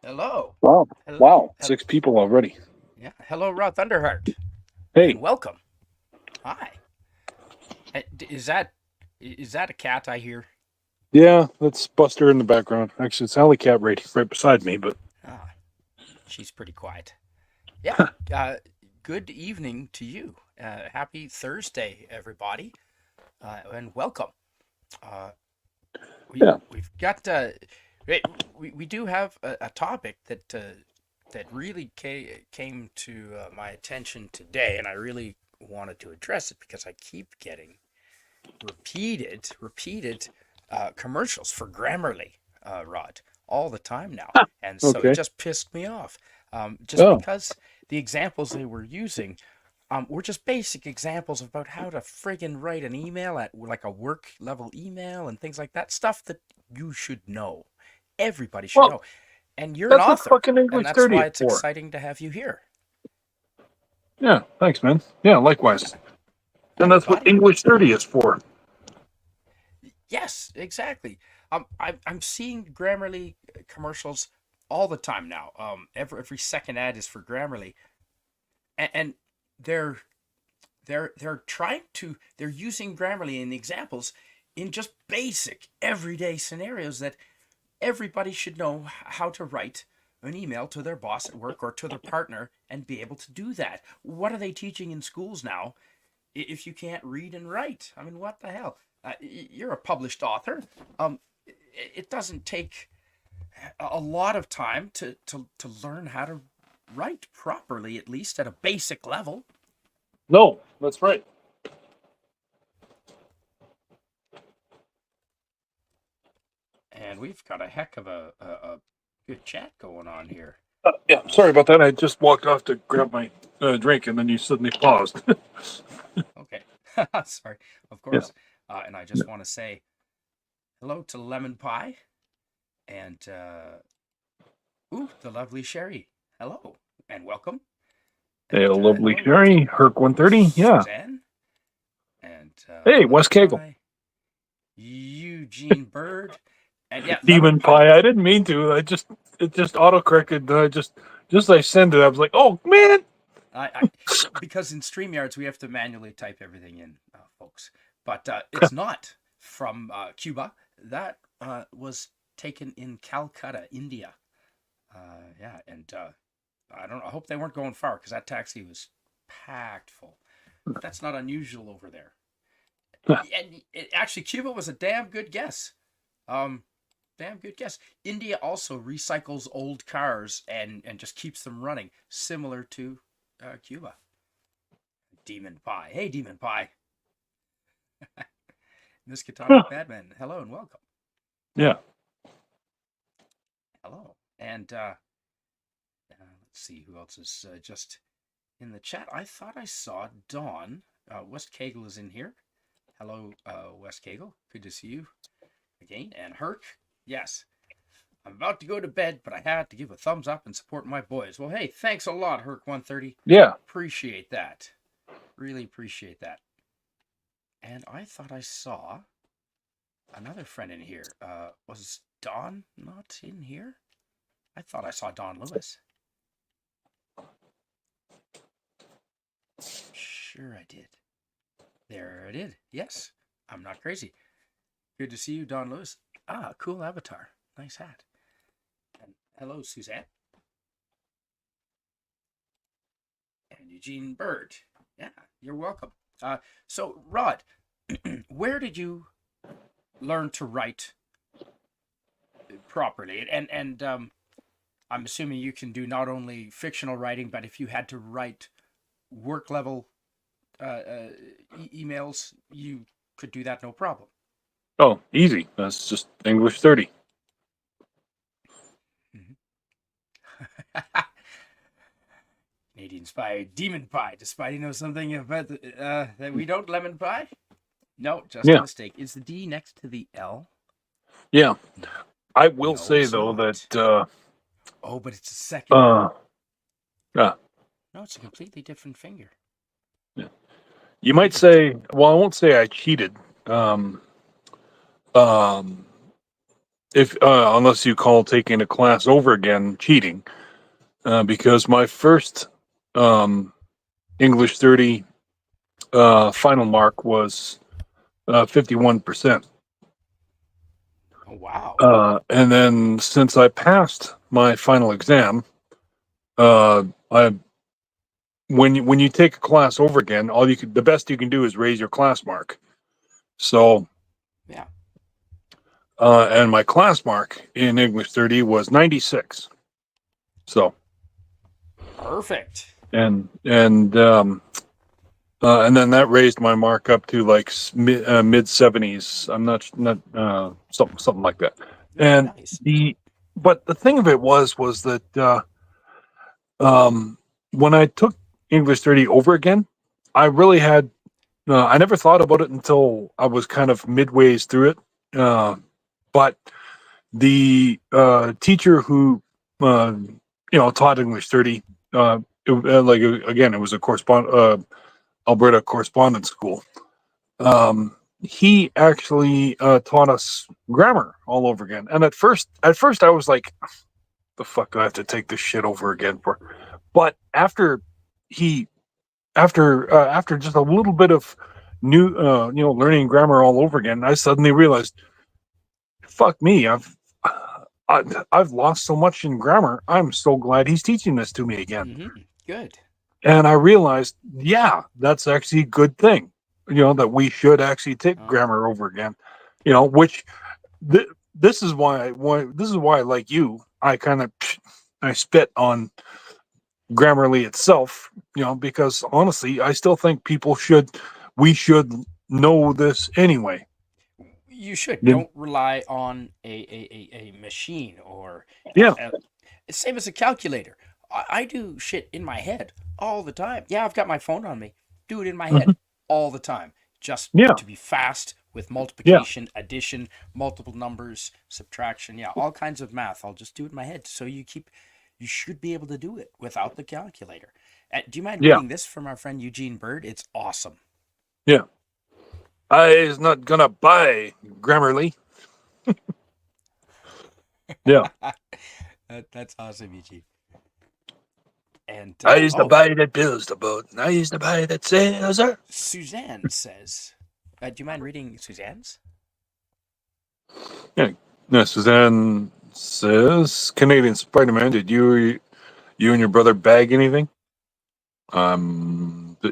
Hello. Wow. Hello. Wow. 6 people already. Yeah. Hello, Rodd Thunderheart, and Hey. welcome. Hi. Is that a cat I hear? Yeah, that's Buster in the background. Actually, it's Alley Cat right beside me, but Ah, she's pretty quiet. Yeah. Good evening to you. Happy Thursday, everybody, and welcome. Uh, we yeah. we've got we do have a topic that really came to my attention today, and I really wanted to address it because I keep getting repeated commercials for Grammarly, Rod, all the time now, and so it Okay. just pissed me off. Just Oh, because the examples they were using were just basic examples about how to friggin' write an email at like a work level email and things like that. Stuff that you should know. Everybody should well, know. And you're an that's what author, fucking and English that's 30 why is it's for. exciting to have you here. Yeah, thanks, man. Yeah, likewise. And Thanks, that's what buddy. English 30 is for. Yes, exactly. I'm seeing Grammarly commercials all the time now. Every second ad is for Grammarly, and they're they're using Grammarly in examples in just basic everyday scenarios that everybody should know how to write an email to their boss at work or to their partner and be able to do that. What are they teaching in schools now if you can't read and write? I mean, what the hell? You're a published author. It doesn't take a lot of time to learn how to write properly, at least at a basic level. No, that's right. And we've got a heck of a good chat going on here. Yeah, Uh, sorry about that. I just walked off to grab my drink and then you suddenly paused. okay. Sorry, of yeah. course. And I just want to say hello to Lemon Pie and the lovely Sherry. Hello and welcome. Hey, a And lovely hello to Sherry. Herc 130. Yeah. Suzanne and Hey, Wes Lemon Cagle. Pie, Eugene Bird, and yeah, Lemon Demon Pie. Pie. I didn't mean to. It just autocorrected. Just I send it. I was like, oh man. I because in StreamYards we have to manually type everything in, folks. But it's not from Cuba. That was taken in Calcutta, India. Yeah, and I don't know. I hope they weren't going far because that taxi was packed full. But that's not unusual over there. And actually, Cuba was a damn good guess. Um, Damn good guess. India also recycles old cars and just keeps them running, similar to Cuba. Demon Pie. Hey, Demon Pie. Miskatonic Madman. Hello and welcome. yeah. Hello. And let's see who else is just in the chat. I thought I saw Dawn. West Cagle is in here. Hello, West Cagle. Good to see you again. And Herc. Yes. I'm about to go to bed, but I had to give a thumbs up and support my boys. Well, hey, thanks a lot, Herc130. Yeah. Appreciate that. Really appreciate that. And I thought I saw another friend in here. Was Don not in here? I thought I saw Don Lewis. Sure, I did. There I did. Yes, I'm not crazy. Good to see you, Don Lewis. Ah, cool avatar. Nice hat. And hello, Suzanne. And Eugene Bird. Yeah, you're welcome. So, Rod, where did you learn to write properly? And I'm assuming you can do not only fictional writing, but if you had to write work level emails, you could do that no problem. Oh, easy. That's just English 30. Canadian Spy, Demon Pie. Does Spidey know something about that we don't? Lemon Pie? No, just a Yeah. mistake. Is the D next to the L? Yeah. I will No, say it's though not. that Oh, but it's a second. uh yeah. No, it's a completely different finger. Yeah. You might Completely different. say, well, I won't say I cheated. Um um if unless you call taking a class over again cheating, because my first um, English 30 final mark was 51%. Oh, wow. And then since I passed my final exam, I when you take a class over again, the best you can do is raise your class mark. So, Yeah. and my class mark in English 30 was 96. So, Perfect. and then that raised my mark up to like mid 70s. I'm not something like that. Very And nice. but the thing of it was that when I took English 30 over again, I really had I never thought about it until I was kind of midways through it. But the teacher who uh, taught English 30, again, it was a Alberta correspondence school. He actually taught us grammar all over again. And at first I was like, the fuck do I have to take this shit over again for? But he after just a little bit of new learning grammar all over again, I suddenly realized, fuck me, I've lost so much in grammar. I'm so glad he's teaching this to me again. Good. And I realized, yeah, that's actually a good thing. That we should actually take grammar over again. Which this is why like you, I spit on Grammarly itself, because honestly, I still think we should know this anyway. You should. Yeah. Don't rely on a machine or Yeah. same as a calculator. I do shit in my head all the time. Yeah, I've got my phone on me. Do it in my Mhm. head all the time. Just Yeah. to be fast with Yeah. multiplication, addition, multiple numbers, subtraction. Yeah, all kinds of math. I'll just do it in my head. So you should be able to do it without the calculator. Do you mind Yeah. reading this from our friend Eugene Bird? It's awesome. Yeah. I is not gonna buy Grammarly. Yeah. That's awesome, Eugene. And I is the buy that builds the boat. I is the buy that sails her. Suzanne says, do you mind reading Suzanne's? Yeah. Yeah. Suzanne says, Canadian Spider-Man, did you and your brother bag anything?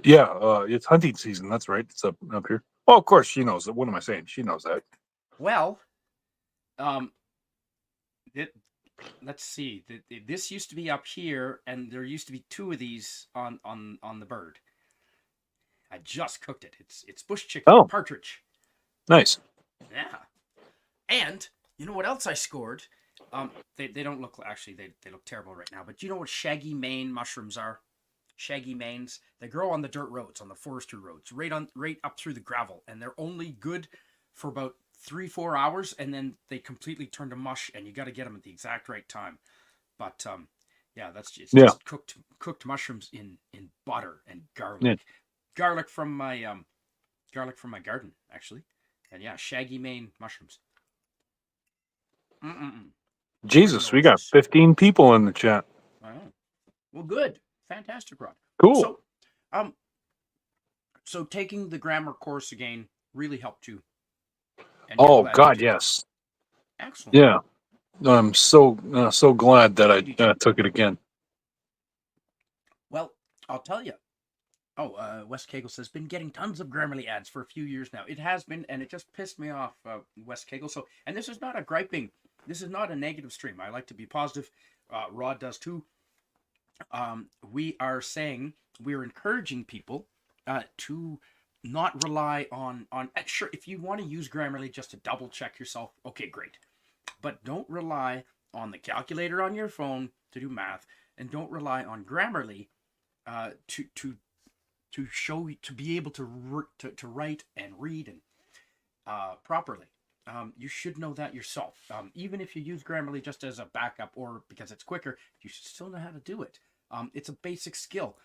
Yeah, it's hunting season. That's right. It's up here. Oh, of course she knows that. What am I saying? She knows that. Well, um, it, let's see. This used to be up here, and there used to be two of these on the bird. I just cooked it. It's bush chicken, Oh, partridge. nice. Yeah. And you know what else I scored? They don't look actually they look terrible right now. But do you know what shaggy mane mushrooms are? Shaggy manes. They grow on the dirt roads, on the forestry roads, right up through the gravel, and they're only good for about 3-4 hours, and then they completely turn to mush, and you got to get them at the exact right time. But yeah, it's Yeah. just cooked mushrooms in butter and Yeah. garlic from my garden actually, and yeah, shaggy mane mushrooms. Mm-mm-mm. Jesus, we got Delicious. 15 people in the chat. Wow. Well, good, fantastic, Rod. Cool. Um, so taking the grammar course again really helped you, and you're Oh glad you God, did. yes. Excellent. Yeah. I'm so glad that I Good, Eugene. took it again. Well, I'll tell you. Oh, Wes Cagle says, been getting tons of Grammarly ads for a few years now. It has been, and it just pissed me off, Wes Cagle. So, and this is not a griping, this is not a negative stream. I like to be positive. Rod does too. We are saying, we're encouraging people to not rely on sure, if you want to use Grammarly just to double check yourself, okay, great. But don't rely on the calculator on your phone to do math, and don't rely on Grammarly to show to be able to write and read and properly. You should know that yourself. Even if you use Grammarly just as a backup or because it's quicker, you should still know how to do it. It's a basic skill.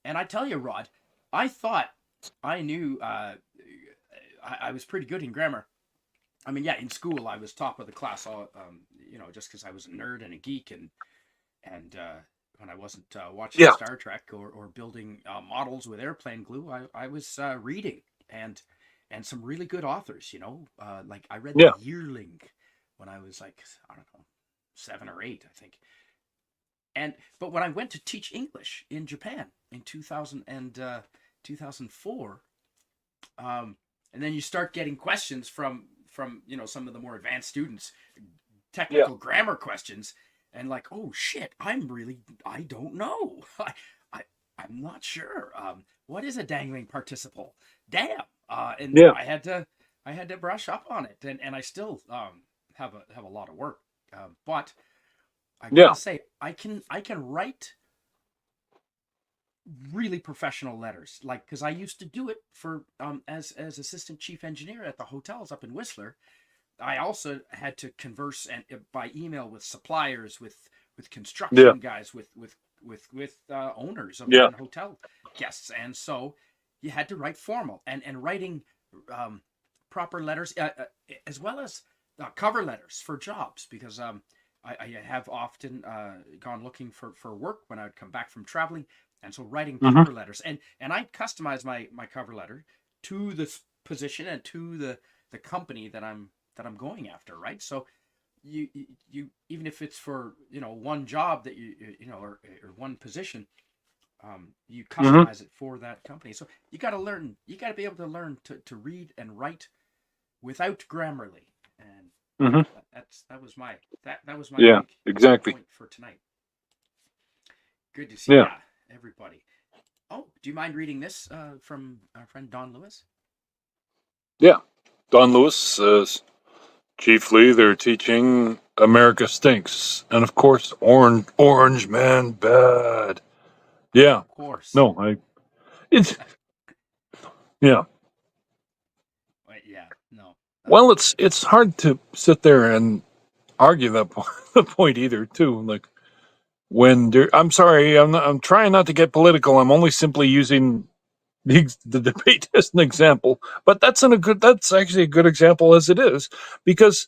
And I tell you, Rod, I thought I knew I was pretty good in grammar I mean, yeah, in school I was top of the class, all just because I was a nerd and a geek, and when I wasn't watching Yeah, Star Trek or building models with airplane glue, I was reading and and some really good authors. Like I read The yeah, Yearling when I was like, I don't know, 7 or 8, I think. And but when I went to teach English in Japan in 2000 and 2004, and then you start getting questions from some of the more advanced students, yeah, technical grammar questions, and like, oh shit, I don't know. I I'm not sure. What is a dangling participle? Damn. And yeah. I had to brush up on it, and I still have a lot of work. But I Yeah. gotta say, I can write really professional letters, like because I used to do it for as assistant chief engineer at the hotels up in Whistler. I also had to converse and by email with suppliers, with Yeah. construction guys, with owners Yeah. and hotel guests, and so you had to write formal and writing um, proper letters, as well as cover letters for jobs, because I have often gone looking for work when I would come back from traveling, and so writing Hmm. cover letters, and I customize my cover letter to the position and to the company that I'm going after, right? So you even if it's for one job that or one position, you Hmm. customize it for that company. So you got to learn, you got to be able to learn to read and write without Grammarly, and Hmm. that was my Yeah. big Exactly. point for tonight. Good to see Yeah. ya, everybody. Oh, do you mind reading this from our friend Don Lewis? Yeah. Don Lewis says chiefly they're teaching America stinks, and of course, Orange Man bad. Yeah. Of course. No, I. It's yeah. Yeah, no. Well, it's hard to sit there and argue that the point either. Too like I'm sorry, I'm trying not to get political. I'm only simply using the debate as an example, but that's actually a good example as it is, because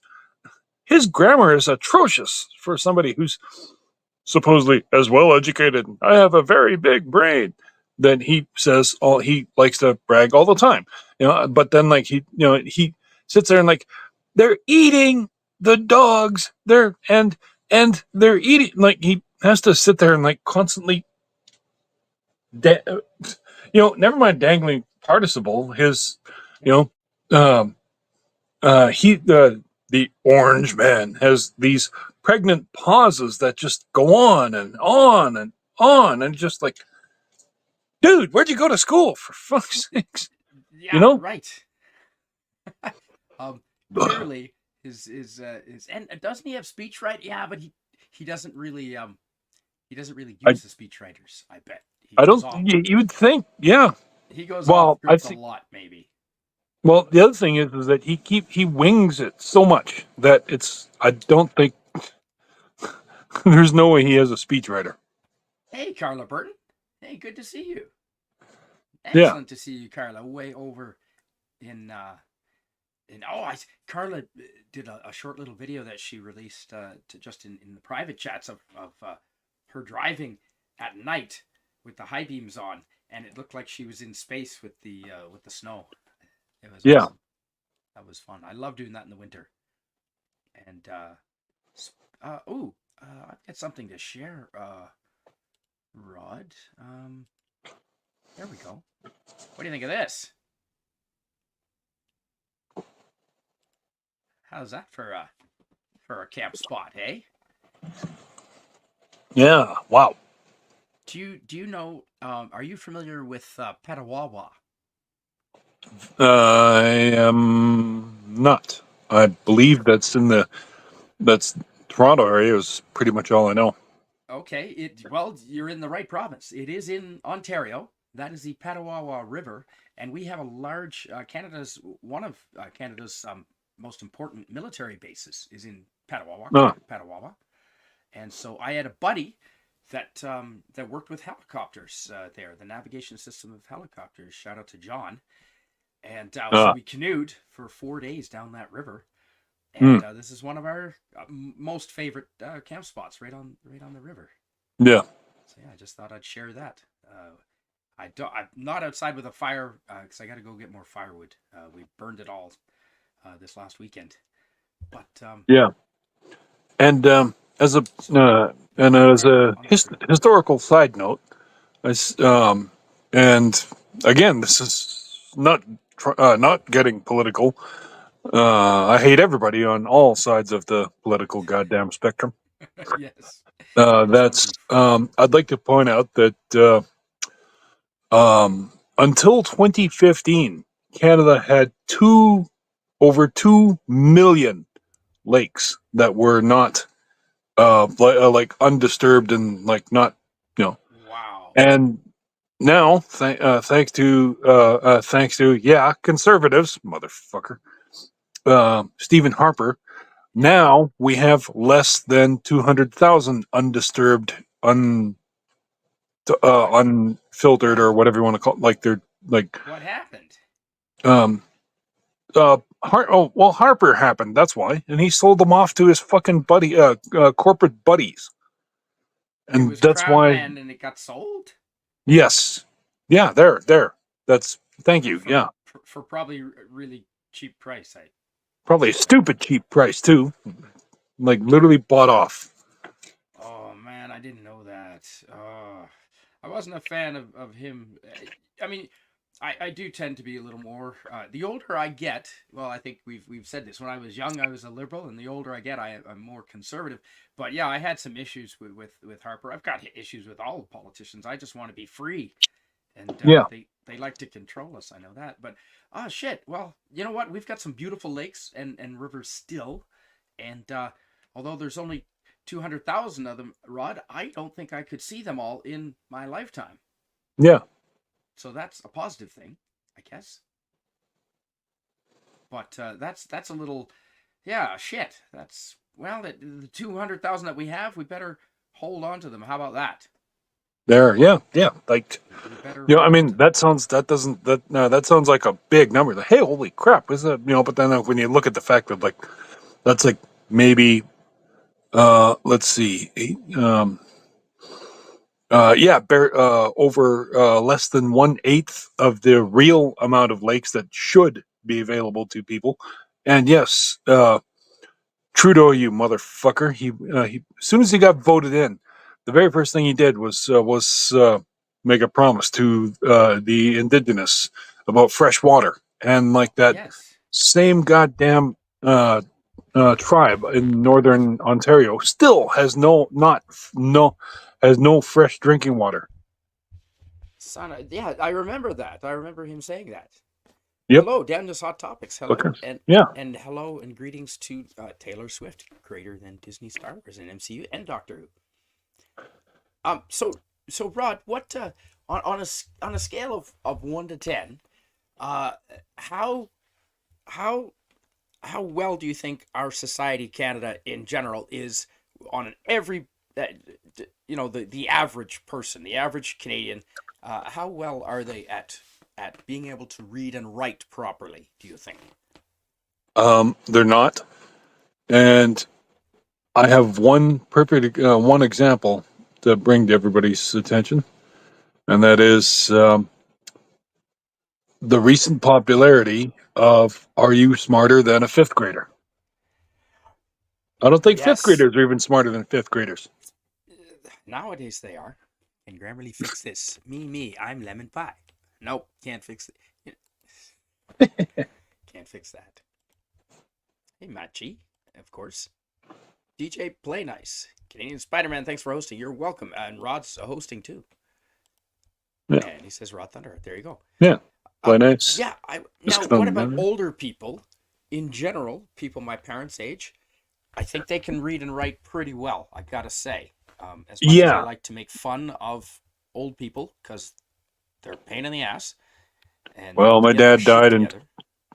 his grammar is atrocious for somebody who's supposedly as well educated. I have a very big brain. Then he says all he likes to brag all the time, But then like he sits there and like they're eating the dogs. They're eating, like he has to sit there and like constantly, da- never mind dangling participle. His, you know, the orange man has these pregnant pauses that just go on and on and on, and just like, dude, where'd you go to school for fuck's sakes? You Yeah, know? right. Um, Clearly his and doesn't he have speech right? Yeah, but he doesn't really I use the speech writers. I bet he I goes don't. off You would think, yeah. Well, I script a think. lot, maybe. Well, the other thing is that he wings it so much that it's. I don't think there's no way he has a speechwriter. Hey, Carla Burton. Hey, good to see you. Yeah. Excellent to see you, Carla. Way over in Carla did a short little video that she released to just in the private chats of her driving at night with the high beams on, and it looked like she was in space with the snow. It was Yeah. awesome. That was fun. I love doing that in the winter. And I've got something to share, Rod. There we go. What do you think of this? How's that for a camp spot, hey? Yeah. Wow. Do you know? Are you familiar with Petawawa? I am not. I believe that's Toronto area is pretty much all I know. Okay, well, you're in the right province. It is in Ontario. That is the Petawawa River, and we have a large Canada's one of Canada's most important military bases is in Petawawa, Oh, Camp Petawawa. And so I had a buddy that worked with helicopters there, the navigation system of helicopters. Shout out to John. And so ah, we canoed for 4 days down that river, and Mm. this is one of our most favorite camp spots, right on the river. Yeah. So yeah, I just thought I'd share that. I'm not outside with a fire because I got to go get more firewood. We burned it all this last weekend, but Yeah. And as a so and yeah, as fire a on the street. historical side note, I and again, this is not getting political. I hate everybody on all sides of the political goddamn spectrum. Yes, I just want to be free. I'd like to point out that until 2015, Canada had over 2 million lakes that were not like undisturbed and like not, you know. Wow. And now, thanks to conservatives, motherfucker, Stephen Harper. Yeah. Now we have less than 200,000 undisturbed, What? unfiltered, or whatever you want to call it. Like they're like What happened? um Harper happened. That's why, and he sold them off to his fucking corporate buddies, It and was that's crown why. land and it got sold Yes, yeah, there. That's thank you. Yeah, for probably really cheap price. I probably a suspect. stupid cheap price too. Like literally bought off. Oh man, I didn't know that. I wasn't a fan of him. I mean, I do tend to be a little more. The older I get, well, I think we've said this. When I was young, I was a liberal, and the older I get, I'm more conservative. But yeah, I had some issues with Harper. I've got issues with all politicians. I just want to be free, and Yeah. they like to control us. I know that. But oh shit. Well, you know what? We've got some beautiful lakes and rivers still, and although there's only 200,000 of them, Rod, I don't think I could see them all in my lifetime. Yeah. So that's a positive thing, I guess. But that's a little, yeah, shit. That's well, the 200,000 that we have, we better hold on to them. How about that? There. Yeah. Yeah. Like, We better hold I on mean, to them. that sounds like a big number. Like, hey, holy crap! Is that, But then when you look at the fact that like that's like maybe let's see, over less than 1/8 of the real amount of lakes that should be available to people. And yes, Trudeau, you motherfucker. As soon as he got voted in, the very first thing he did was make a promise to the Indigenous about fresh water, and like that Yes. same goddamn tribe in northern Ontario still has no fresh drinking water. Son, yeah, I remember that. I remember him saying that. Yep. Hello, down to Hot Topics. Okay. Hello, Yeah. and hello and greetings to Taylor Swift, greater than Disney, Star Wars, and MCU, and Doctor Who. So Rod, what on a scale of 1 to 10, uh, how how how well do you think our society, Canada in general, is on an every the average person, the average Canadian? How well are they at being able to read and write properly? Do you think? They're not, and I have one example to bring to everybody's attention, and that is the recent popularity of "Are you smarter than a fifth grader?" I don't think fifth Yes. graders are even smarter than fifth graders. Nowadays they are. Can Grammarly fix this? Me, I'm lemon pie. Nope, can't fix it. Can't fix that. Hey, Machi, of course. DJ Play Nice. Canadian Spider-Man, thanks for hosting. You're welcome. And Rod's hosting too. Yeah, And he says Rod Thunderheart. There you go. yeah, play nice. Yeah. Now, Just what about older people? In general, people my parents' age, I think they can read and write pretty well. I gotta say, as much as I Yeah. like to make fun of old people because they're a pain in the ass and they Well, need to get their shit together.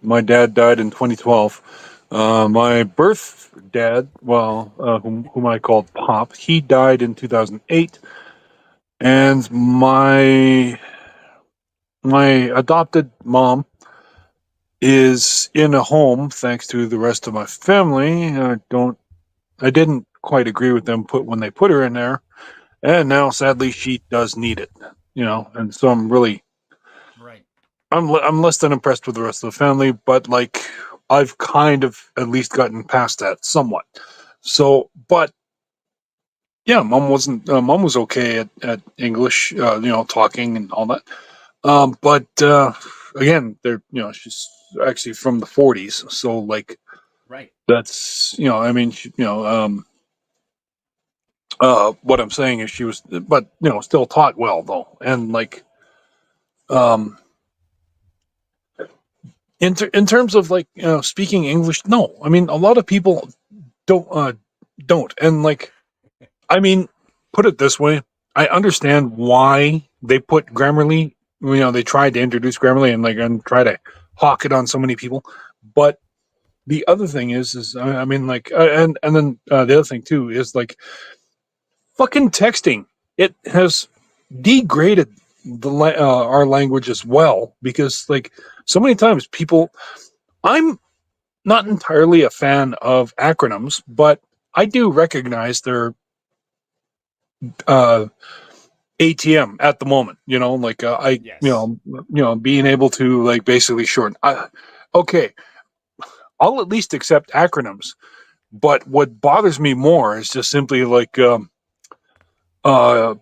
my dad died in 2012. My birth dad, whom I called Pop, he died in 2008, and my adopted mom, is in a home thanks to the rest of my family. I didn't quite agree with them when they put her in there, and now sadly she does need it. And so Right. I'm less than impressed with the rest of the family, but like I've kind of at least gotten past that somewhat. So, but yeah, mom was okay at English, talking and all that. But again, she's actually from the 40s, so like Right. that's I mean, what I'm saying is she was, but still taught well though, and like um, in terms of like speaking English, no, I mean a lot of people don't, and like I mean, put it this way, I understand why they put Grammarly. They tried to introduce Grammarly and try to hawk it on so many people, but the other thing is I mean like and then the other thing too is like fucking texting. It has degraded our language as well because like so many times people. I'm not entirely a fan of acronyms, but I do recognize their uh, ATM at the moment. Like Yes. being able to like basically shorten. Okay, I'll at least accept acronyms. But what bothers me more is just simply like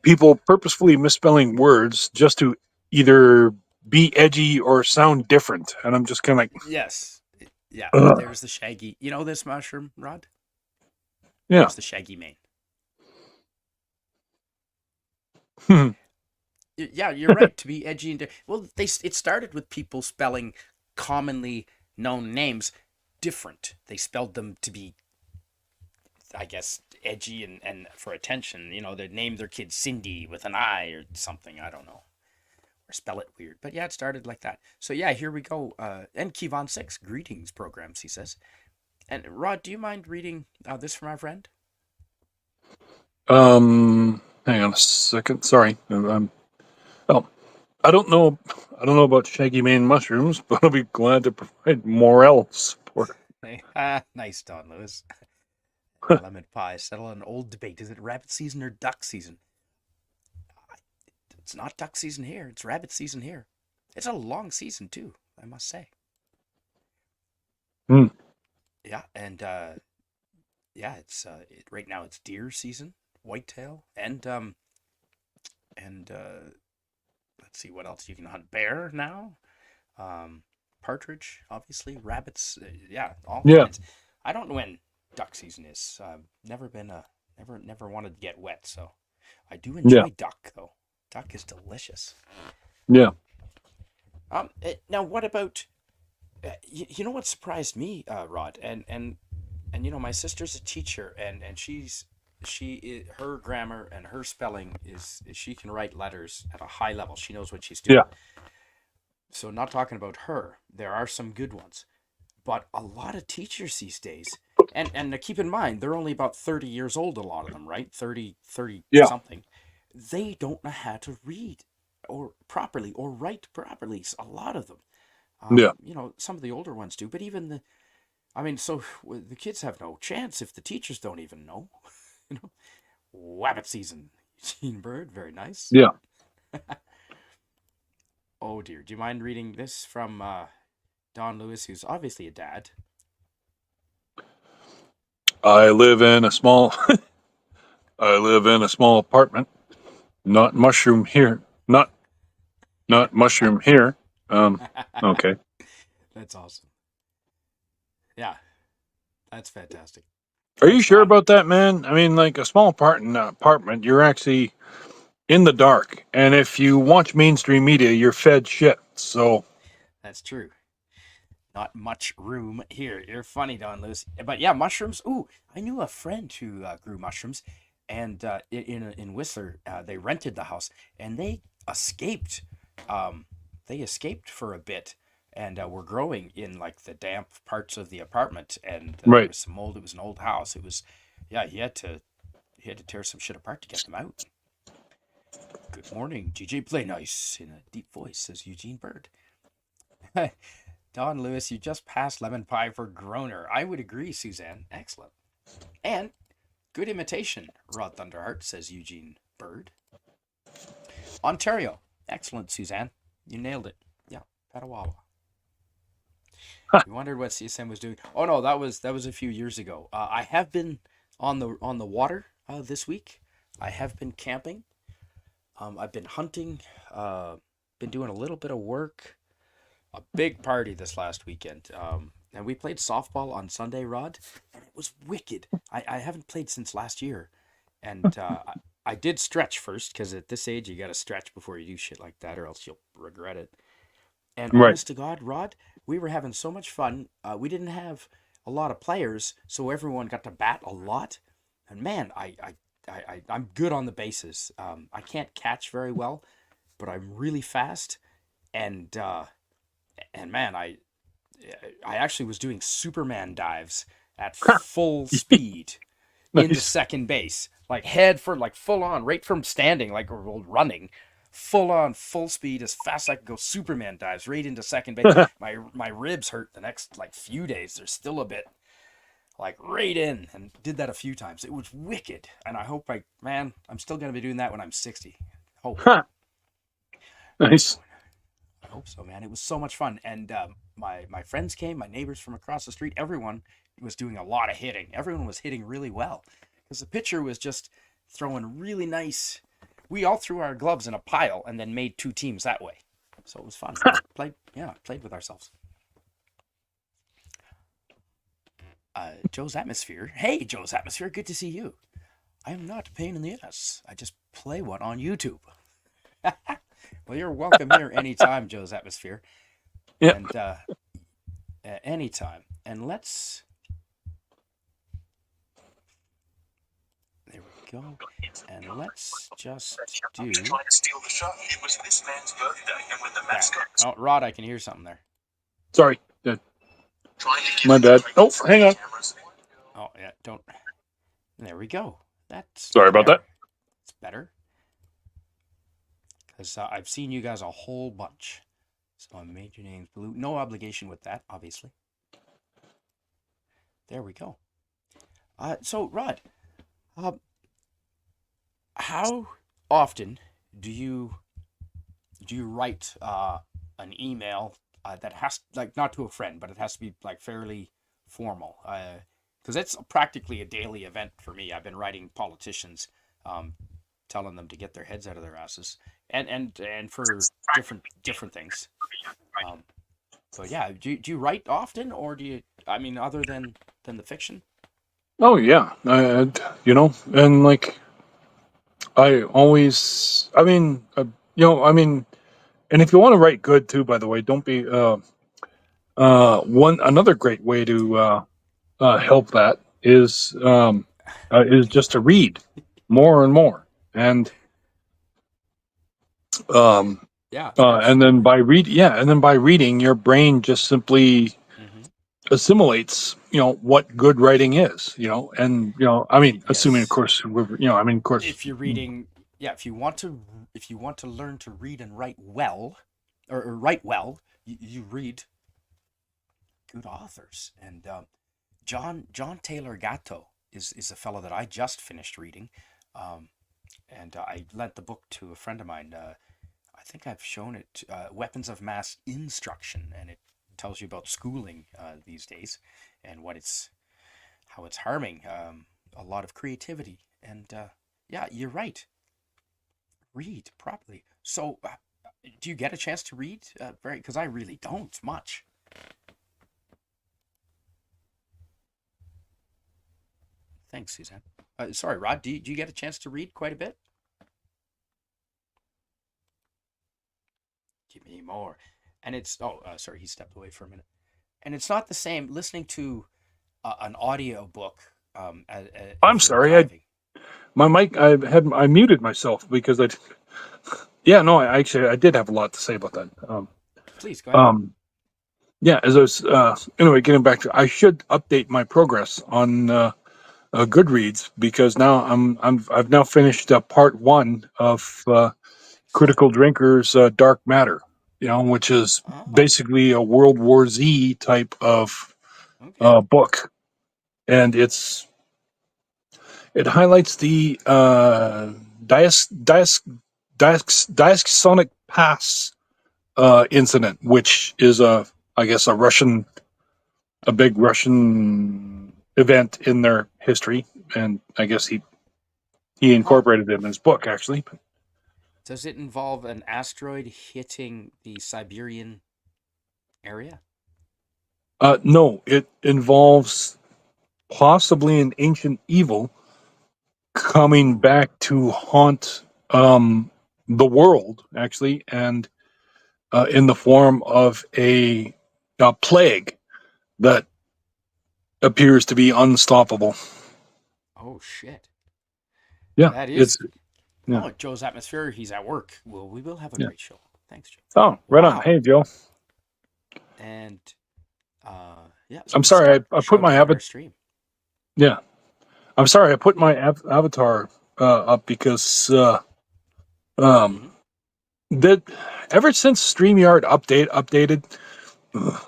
people purposefully misspelling words just to either be edgy or sound different, and I'm just kind of like, Yes. Yeah. ugh. There's the shaggy. You know this mushroom, Rod? Yeah. There's the shaggy mane. Yeah, you're right. To be edgy and well, it started with people spelling commonly known names different. They spelled them to be, I guess, edgy and for attention. They named their kid Cindy with an I or something. I don't know, or spell it weird. But yeah, it started like that. So yeah, here we go. And Kevon Six greetings programs, he says. And Rod, do you mind reading this from our friend? Hang on a second. Sorry. Oh, I don't know. I don't know about shaggy mane mushrooms, but I'll be glad to provide morale support. Hey, nice, Don Lewis. Lemon pie settle an old debate. Is it rabbit season or duck season? It's not duck season here. It's rabbit season here. It's a long season too, I must say. Hmm. Yeah, and yeah, it's right now it's deer season, whitetail, and let's see what else you can hunt. Bear now, um, partridge, obviously, rabbits. Yeah, all Yeah. kinds. I don't know when duck season is. Never been a never wanted to get wet, so I do Yeah. enjoy duck though. Duck is delicious. Yeah. Now what about you know what surprised me, Rod, and my sister's a teacher, and her grammar and her spelling is she can write letters at a high level. She knows what she's doing. Yeah. So not talking about her, there are some good ones, but a lot of teachers these days, and keep in mind they're only about 30 years old. A lot of them, right? 30 Yeah. something. They don't know how to read or properly or write properly. A lot of them. Yeah. Some of the older ones do, but even I mean, so the kids have no chance if the teachers don't even know. you know, Wabbit season. Eugene Bird, very nice. Yeah. Oh dear, do you mind reading this from Don Lewis, who's obviously a dad? I live in a small. I live in a small apartment. Not mushroom here. Not mushroom here. Okay. That's awesome. Yeah, that's fantastic. Are you Thanks, sure Don. about that, man? I mean, like a small apartment, you're actually in the dark, and if you watch mainstream media, you're fed shit. So That's true. Not much room here. You're funny, Don Lewis. But yeah, mushrooms. Ooh, I knew a friend who grew mushrooms, and in Whistler, they rented the house, and they escaped. Um, they escaped for a bit, and were growing in like the damp parts of the apartment, and there right. was some mold. It was an old house. It was, yeah. He had to tear some shit apart to get them out. Good morning, DJ Play Nice in a deep voice, says Eugene Bird. Don Lewis, you just passed lemon pie for Groner. I would agree, Suzanne. Excellent. And good imitation, Rodd Thunderheart, says Eugene Bird. Ontario. Excellent, Suzanne. You nailed it. Yeah, Petawawa. You wondered what CSM was doing. Oh no, that was a few years ago. I have been on the water this week. I have been camping. I've been hunting. Been doing a little bit of work. A big party this last weekend. And we played softball on Sunday, Rod, and it was wicked. I haven't played since last year, and I did stretch first because at this age you got to stretch before you do shit like that, or else you'll regret it. And Right. honest to God, Rod, we were having so much fun. We didn't have a lot of players, so everyone got to bat a lot. And man, I'm good on the bases. I can't catch very well, but I'm really fast. And man, I actually was doing Superman dives at full speed into Nice. second base, like head for like full on, right from standing, like running, full on, full speed, as fast as I could go. Superman dives right into second base. My ribs hurt the next like few days. They're still a bit like right in, and did that a few times. It was wicked, and I hope I'm still gonna be doing that when I'm 60. Hope. Nice. I hope so, man. It was so much fun, and my friends came, my neighbors from across the street. Everyone was doing a lot of hitting. Everyone was hitting really well because the pitcher was just throwing really nice. We all threw our gloves in a pile and then made two teams that way. So it was fun. Played with ourselves. Joe's Atmosphere. Hey, Joe's Atmosphere. Good to see you. I am not a pain in the ass. I just play one on YouTube. Well, you're welcome here anytime, Joe's Atmosphere. Yeah. And anytime. And let's. There we go. And let's just do. Trying to steal the show. It was this man's birthday, and when the mascot. Oh, Rod, I can hear something there. Sorry. My bad. Oh, hang on. Oh yeah, don't. There we go. That's. Sorry about that. It's better. Because I've seen you guys a whole bunch. So I made your names blue. No obligation with that, obviously. There we go. So, Rod, how often do you write an email that has, like, not to a friend, but it has to be like fairly formal? Because it's practically a daily event for me. I've been writing politicians, telling them to get their heads out of their asses, and for different things. But yeah, do you write often, or do you? I mean, other than the fiction? Oh yeah, and like I always, and if you want to write good too, by the way, don't be another great way to help that is just to read more and more, and and then by reading, your brain just simply assimilates, what good writing is, assuming, of course, if you're reading, if you want to learn to read and write well, or write well, you read good authors. And John Taylor Gatto is a fellow that I just finished reading, and I lent the book to a friend of mine. I think I've shown it, Weapons of Mass Instruction, and it tells you about schooling these days and how it's harming a lot of creativity. And you're right. Read properly. So, do you get a chance to read? Because I really don't much. Thanks, Suzanne. Sorry, Rod. Do you get a chance to read quite a bit? Give me more. And it's sorry, he stepped away for a minute. And it's not the same listening to an audio book. I'm sorry, my mic. I muted myself because I. Yeah, no, I did have a lot to say about that. Please go ahead. Yeah, as I was anyway, getting back to, I should update my progress on Goodreads, because now I've now finished part 1 of Critical Drinker's Dark Matter. which is Oh, basically a World War Z type of okay. book, and it highlights the Diastonic Pass incident, which is I guess, a big Russian event in their history, and I guess he Huh. incorporated it in his book, actually. Does it involve an asteroid hitting the Siberian area? No, it involves possibly an ancient evil coming Ooh. back to haunt the world, actually, and in the form of a plague that appears to be unstoppable. Oh shit. Yeah, That it's is. yeah, Oh, Joe's atmosphere. He's at work. Well, we will have a yeah. great show. Thanks, Joe. Oh, right on. Wow. Hey, Joe. And yeah, I'm sorry. start I put my shouting at our stream. yeah. I'm sorry. I put my avatar up because um Mm-hmm. that ever since StreamYard updated, ugh,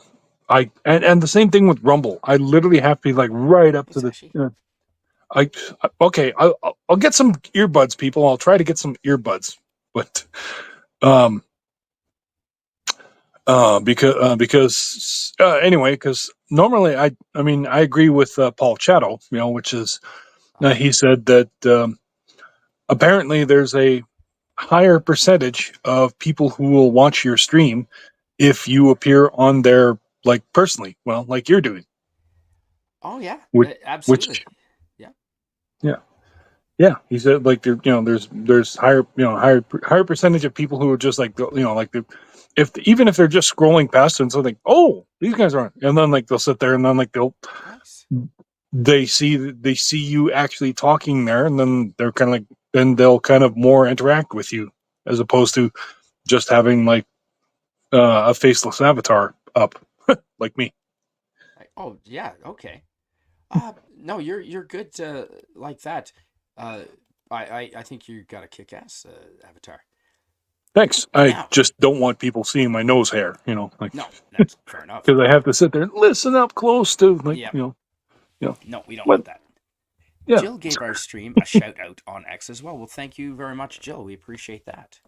and the same thing with Rumble. I literally have to be like right up Hey, to the. Sashi. I okay. I'll get some earbuds, people. I'll try to get some earbuds, but um because anyway, because normally I mean I agree with Paul Chatto, which is Uh-huh. he said that apparently there's a higher percentage of people who will watch your stream if you appear on there, like, personally, well, like you're doing, Oh yeah, which absolutely. which Yeah. yeah, yeah, he said, like, there's higher percentage of people who are just like, like, if even if they're just scrolling past and something, oh, these guys aren't, and then, like, they'll sit there and then, like, Nice. they see you actually talking there, and then they're kind of like, then they'll kind of more interact with you as opposed to just having, like, a faceless avatar up, like me. Oh yeah. Okay. No, you're good like that. Uh, I think you got a kick-ass avatar. Thanks. I Now, just don't want people seeing my nose hair, like, no, that's fair enough. because I have to sit there and listen up close to, like, Yeah. you know. No, we don't But want that. yeah, Jill gave our stream a shout out on X as well. Well, thank you very much, Jill. We appreciate that.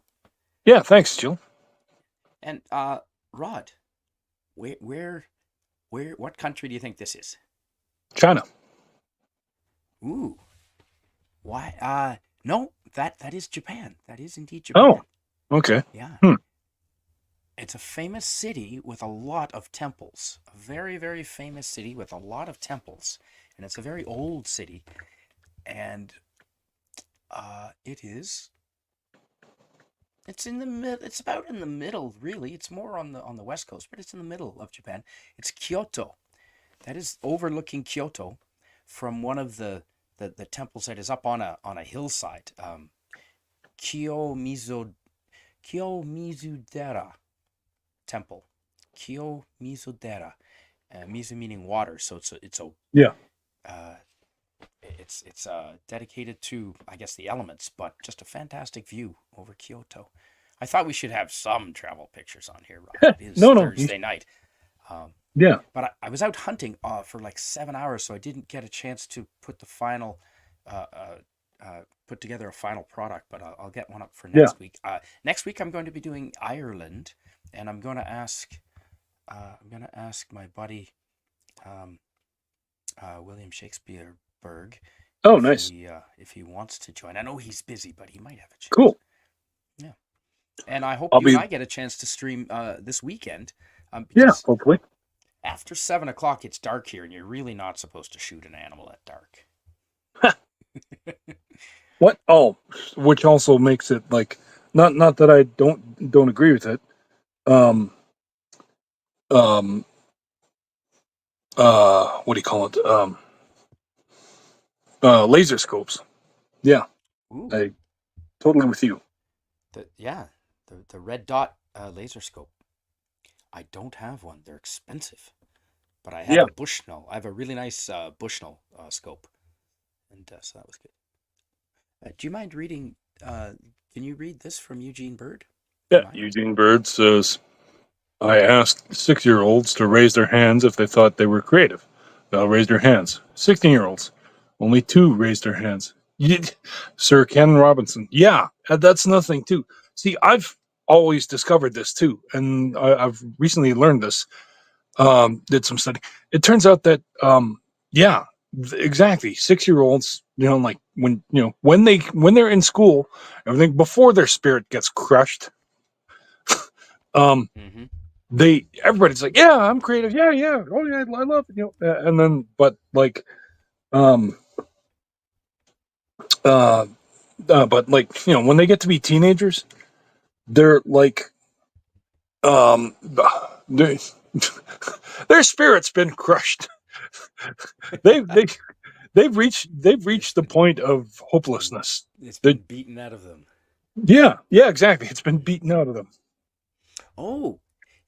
yeah. Thanks, Jill. And Rod, what country do you think this is? China. Ooh, why? No, that is Japan. That is indeed Oh, Japan. okay. Yeah, Hmm. it's a famous city with a lot of temples. A very, very famous city with a lot of temples, and it's a very old city. And it is. It's in the mid. It's about in the middle, really. It's more on the west coast, but it's in the middle of Japan. It's Kyoto. That is overlooking Kyoto from one of the temples that is up on a hillside. Kiyomizu Kiyomizudera Temple. Kiyomizudera. Mizu meaning water, so Yeah. uh, it's dedicated to, I guess, the elements, but just a fantastic view over Kyoto. I thought we should have some travel pictures on here, Rod. It is No, no. Thursday night. Um, Yeah. but I was out hunting for like 7 hours, so I didn't get a chance to put the final, uh, put together a final product. But I'll get one up for Yeah. next week. Next week I'm going to be doing Ireland, and I'm going to ask my buddy, um, William Shakespeare Berg, Oh, nice. if he wants to join. I know he's busy, but he might have a chance. Cool. Yeah, and I hope I'll you and be. I get a chance to stream this weekend, Yeah. because Hopefully. after 7 o'clock it's dark here, and you're really not supposed to shoot an animal at dark. What? Oh, which also makes it like, not that I don't agree with it. Um. Um. What do you call it? Laser scopes. Yeah. Ooh, I totally with you. yeah, the red dot laser scope. I don't have one. They're expensive, but I have Yeah. a Bushnell. I have a really nice Bushnell scope, and so that was good. Do you mind reading? Can you read this from Eugene Bird? Do you Yeah. mind? Eugene Bird says, I asked 6-year-olds to raise their hands if they thought they were creative. They all raised their hands. 16-year-olds, only 2 raised their hands. Sir Ken Robinson. Yeah, that's nothing too. See, I've always discovered this too, and I've recently learned this. Did some study. It turns out that yeah, exactly. 6-year-olds, like when they're in school, everything before their spirit gets crushed. Um, Mm-hmm. Everybody's like, yeah, I'm creative. Yeah, yeah. Oh yeah, I love it. And then, but like, um, uh, but like, when they get to be teenagers, they're like, um, they, their spirit's been crushed. they they they've reached the point of hopelessness. It's They, been beaten out of them. yeah, exactly. It's been beaten out of them. Oh,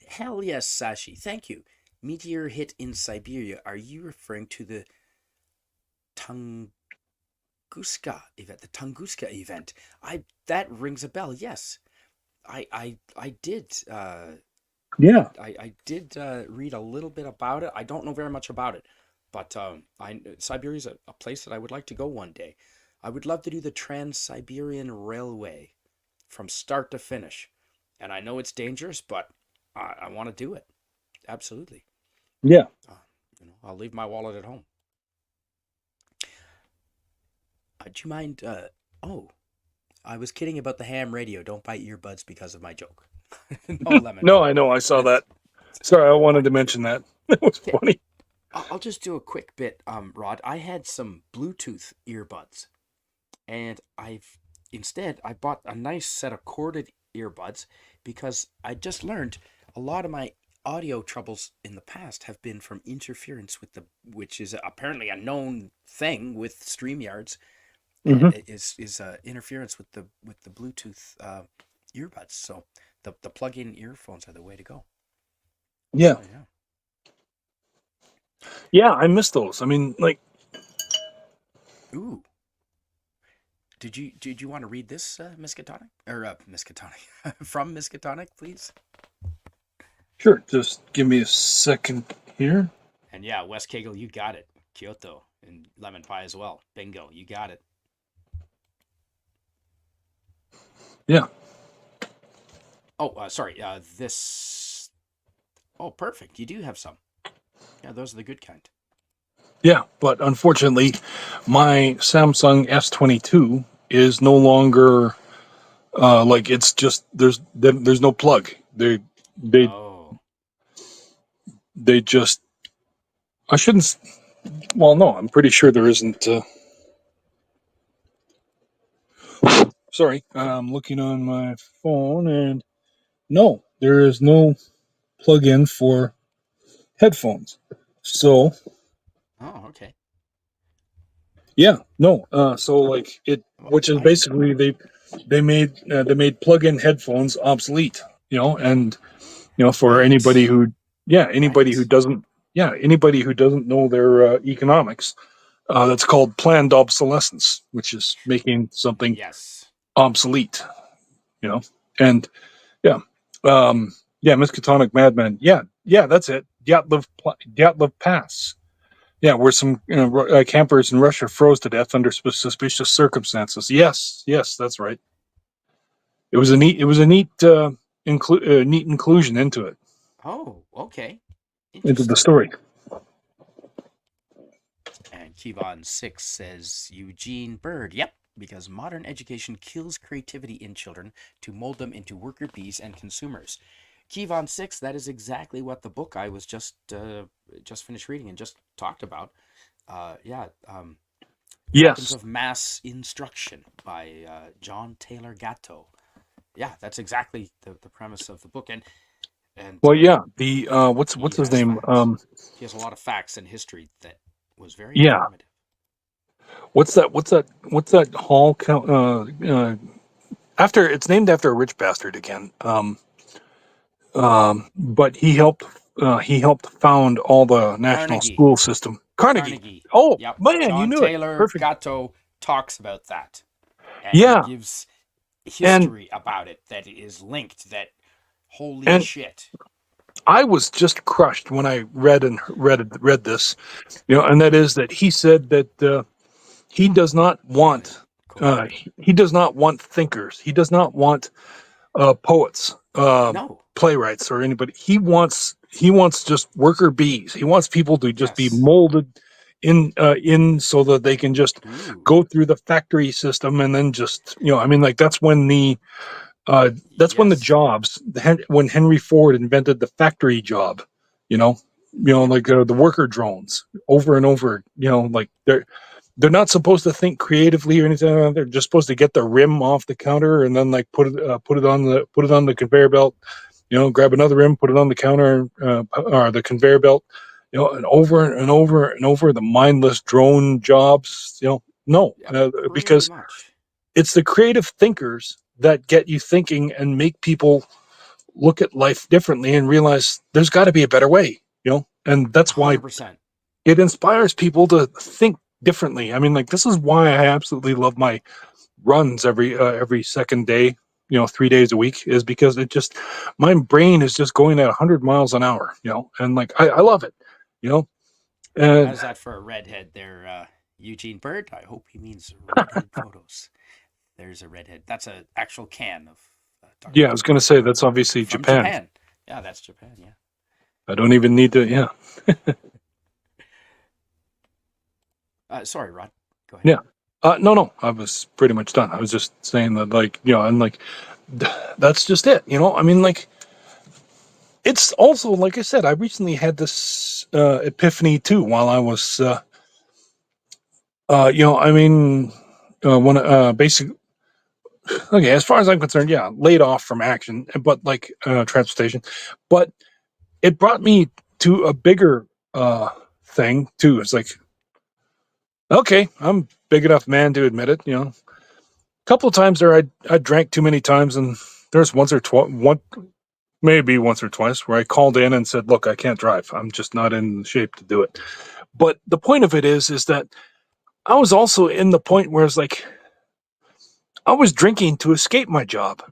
hell yes, Sashi. Thank you. Meteor hit in Siberia. Are you referring to the Tunguska event? The Tunguska event. That rings a bell. Yes, I did. Yeah, I did read a little bit about it. I don't know very much about it, but Siberia is a place that I would like to go one day. I would love to do the Trans-Siberian Railway from start to finish, and I know it's dangerous, but I want to do it. Absolutely. yeah. Uh, I'll leave my wallet at home. Do you mind? Oh, I was kidding about the ham radio. Don't buy earbuds because of my joke. No lemon No, pie. I know. I saw that. Sorry, I wanted to mention that. That was Okay, funny. I'll just do a quick bit, Rod. I had some Bluetooth earbuds, and I bought a nice set of corded earbuds because I just learned a lot of my audio troubles in the past have been from interference with which is apparently a known thing with StreamYards, Hmm. is interference with the Bluetooth earbuds. So the plug-in earphones are the way to go. Yeah, Oh yeah. yeah. I miss those. I mean, like, Ooh. Did you want to read this, Miskatonic? Or Miskatonic? From Miskatonic, please? sure. Just give me a second here. And yeah, West Kegel, you got it. Kyoto and lemon pie as well. Bingo, you got it. Yeah, Oh, sorry. This. Oh, perfect. You do have some. Yeah, those are the good kind. yeah. But unfortunately, my Samsung S22 is no longer like it's just there's no plug. They Oh. they just I shouldn't. Well, no, I'm pretty sure there isn't. Sorry, I'm looking on my phone, and no, there is no plug-in for headphones. So Oh, okay. yeah, no. So like it, Well, which is basically they made plug-in headphones obsolete. And for right. anybody who, yeah, anybody who Right. doesn't, yeah, anybody who doesn't know their economics, that's called planned obsolescence, which is making something Yes. obsolete. You know, and yeah, yeah, Miskatonic Madman. Yeah, yeah, that's it. Dyatlov Pass. Yeah, where some campers in Russia froze to death under suspicious circumstances. Yes, yes, that's right. It was a neat inclusion Oh, okay. into the Interesting. story. And Kevon6 says Eugene Bird. Yep, because modern education kills creativity in children to mold them into worker bees and consumers. Kevon6, that is exactly what the book I was just finished reading and just talked about. Yeah, Weapons Yes. of Mass Instruction by John Taylor Gatto. Yeah, that's exactly the premise of the book, and Well, yeah. The he what's his has name? facts. He has a lot of facts and history that was very Yeah. informative. What's that hall count? After it's named after a rich bastard again. But he helped found all the national Carnegie. school system. Carnegie. Carnegie. Oh Yep. man, you John knew it. Taylor Perfect. Gatto talks about that. And he Yeah, gives and history about it that is linked that holy and shit. I was just crushed when I read this, and that is that he said that he does not Go ahead. want he does not want thinkers. He does not want poets, No. playwrights, or anybody. He wants just worker bees. He wants people to just be Yes. molded in so that they can just Ooh. go through the factory system, and then just I mean, like that's when the Yes. jobs when Henry Ford invented the factory job, you know, Yep. like the worker drones over and over. Like they're not supposed to think creatively or anything like that. They're just supposed to get the rim off the counter and then like put it on the conveyor belt. Grab another rim, put it on the counter or the conveyor belt. And over and over and over the mindless drone jobs. No, Yep. Pretty because much. it's the creative thinkers that get you thinking and make people look at life differently and realize there's got to be a better way. And that's why 100%. it inspires people to think differently. I mean, like this is why I absolutely love my runs every second day. 3 days a week is because it just my brain is just going at 100 miles an hour. And like I love it. You know, and How's that for a redhead there, Eugene Bird? I hope he means redhead photos. There's a redhead. That's an actual can of Dr. yeah, I was going Pepper to say that's obviously from Japan. Japan. Yeah, that's Japan. Yeah. I don't even need to. Yeah, Sorry, Rod. Go ahead. yeah. No, I was pretty much done. I was just saying that, like, and like, that's just it. I mean, like, it's also, like I said, I recently had this epiphany too while I was, I mean, when, basic, okay, as far as I'm concerned, yeah, laid off from action, but like, transportation, but it brought me to a bigger, thing too. It's like, okay, I'm big enough man to admit it, couple of times there I drank too many times, and there's maybe once or twice where I called in and said, look, I can't drive, I'm just not in shape to do it. But the point of it is that I was also in the point where it's like I was drinking to escape my job,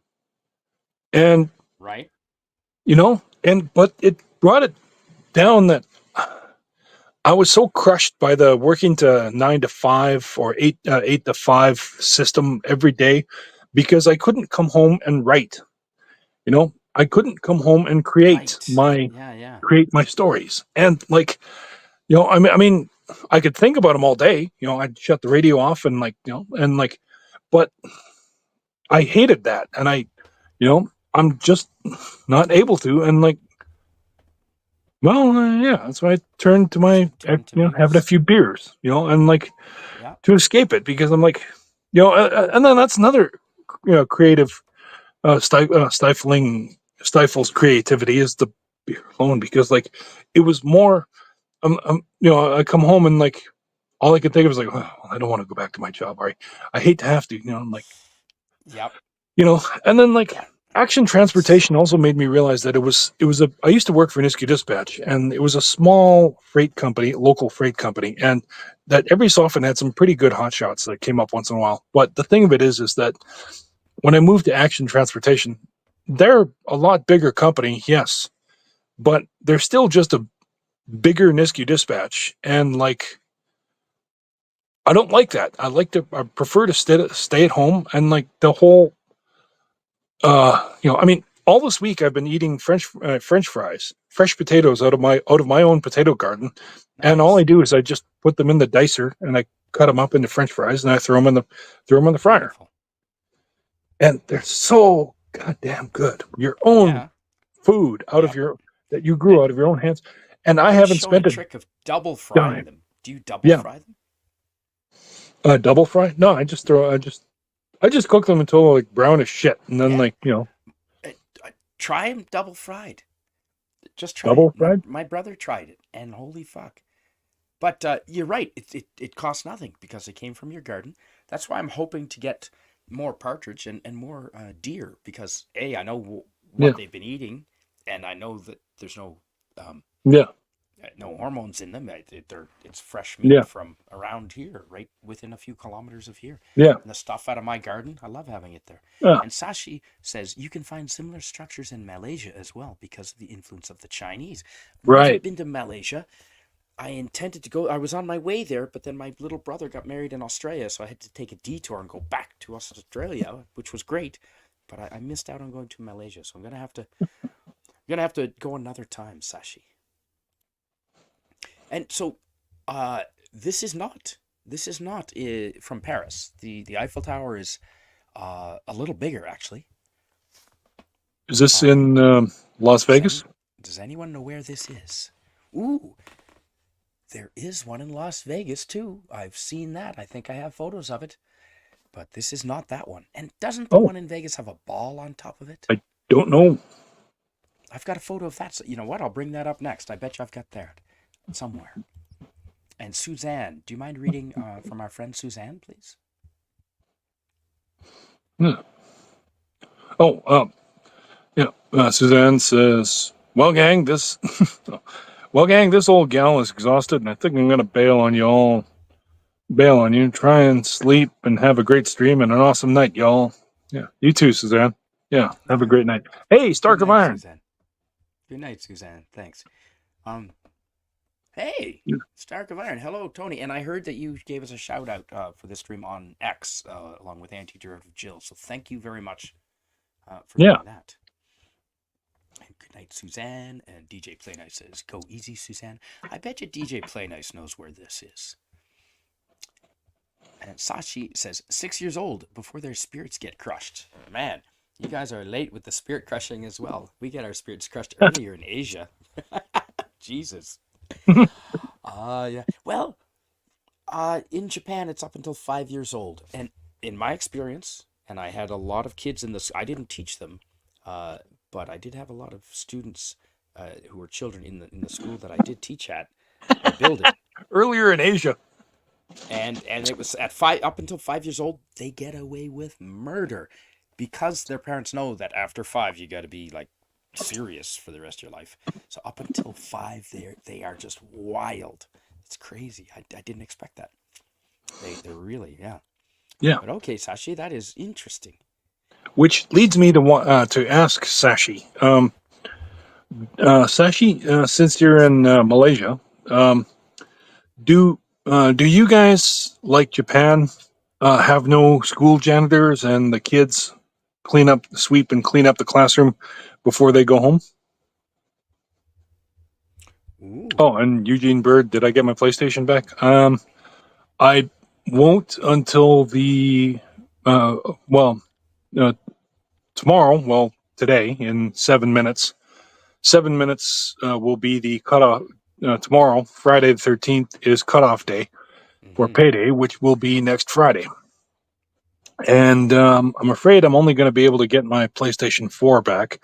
and Right? but it brought it down that I was so crushed by the working to 9 to 5 or 8 to 5 system every day because I couldn't come home and write. I couldn't come home and Right. Yeah, yeah. create my stories. And like, I mean, I could think about them all day. I'd shut the radio off and like, and like, but I hated that. And I'm just not able to. And like, well, yeah, that's why I turned to Turn to having a booze. few beers, and like Yeah. to escape it because I'm like, and then that's another, creative, stifles creativity is the beer alone because like it was more, I come home and like all I could think of was like, oh, I don't want to go back to my job. I hate to have to, I'm like, Yep. and then like Yeah. action It's transportation also made me realize that I used to work for Niski Dispatch, and it was a small freight company, local freight company, and that every so often had some pretty good hot shots that came up once in a while. But the thing of it is that when I moved to action transportation, they're a lot bigger company, yes, but they're still just a bigger Niski Dispatch, and like I don't like that. I prefer to stay at home, and like the whole I mean, all this week I've been eating French fries, fresh potatoes out of my own potato garden, and all I nice. do is I just put them in the dicer and I cut them up into French fries and I throw them in the fryer, Beautiful. and they're so goddamn good. Your own Yeah. food Yep. that you grew And out of your own hands, and I I was haven't shown a spent a trick of double frying dime. them. Do you double Yeah, fry them? double fry? No, I just cook them until like brown as shit, and then Yeah. like Uh, Try them double fried. Just try double it. My fried. my brother tried it, and holy fuck! But you're right. It costs nothing because it came from your garden. That's why I'm hoping to get more partridge and more deer because I know Yeah, what they've been eating, and I know that there's no um, yeah. No hormones in them. It's fresh meat Yeah, from around here, right within a few kilometers of here. yeah, And the stuff out of my garden, I love having it there. yeah. And Sashi says you can find similar structures in Malaysia as well because of the influence of the Chinese. Never Right. been to Malaysia. I intended to go. I was on my way there, but then my little brother got married in Australia, so I had to take a detour and go back to Australia, which was great. But I missed out on going to Malaysia, so I'm gonna have to go another time, Sashi. And so, this is not from Paris. The Eiffel Tower is a little bigger, actually. Is this Uh, in Las does Vegas? any does anyone know where this is? Ooh, there is one in Las Vegas too. I've seen that. I think I have photos of it. But this is not that one. And doesn't the Oh, one in Vegas have a ball on top of it? I don't know. I've got a photo of that. So you know what? I'll bring that up next. I bet you I've got that somewhere. And Suzanne, do you mind reading from our friend Suzanne, please? Hmm. Oh, yeah. Suzanne says, "Well, gang, this, well, gang, this old gal is exhausted, and I think I'm gonna bail on y'all. Bail on you. Try and sleep and have a great stream and an awesome night, y'all. Yeah, you too, Suzanne. Yeah, have a Yeah. great night. Hey, Good Stark of night, Iron. Suzanne. Good night, Suzanne. Thanks. Um, hey, Yeah. Stark of Iron. Hello, Tony. And I heard that you gave us a shout out for this stream on X, along with Anti-Derivative Jill. So thank you very much for Yeah. doing that. And good night, Suzanne. And DJ Playnice says, "Go easy, Suzanne." I bet you DJ Playnice knows where this is. And Sashi says, 6 years old before their spirits get crushed. Man, you guys are late with the spirit crushing as well. We get our spirits crushed earlier in Asia. Jesus. Yeah. Well, in Japan, it's up until 5 years old. And in my experience, and I had a lot of kids in this, I didn't teach them, but I did have a lot of students who were children in the school that I did teach at, the building. Earlier in Asia. And it was at five up until 5 years old, they get away with murder because their parents know that after five you got to be like serious for the rest of your life. So up until five, they are just wild. It's crazy. I didn't expect that. They're really, yeah. Yeah. But okay, Sashi, that is interesting. Which leads me to ask Sashi. Sashi, since you're in Malaysia, um, do you guys, like Japan, have no school janitors and the kids sweep and clean up the classroom before they go home? Ooh. Oh, and Eugene Bird, did I get my PlayStation back? I won't until uh, well, uh, tomorrow. Well, today in 7 minutes. 7 minutes will be the cutoff. Tomorrow, Friday the 13th, is cutoff day for Mm-hmm. payday, which will be next Friday. And I'm afraid I'm only going to be able to get my PlayStation 4 back,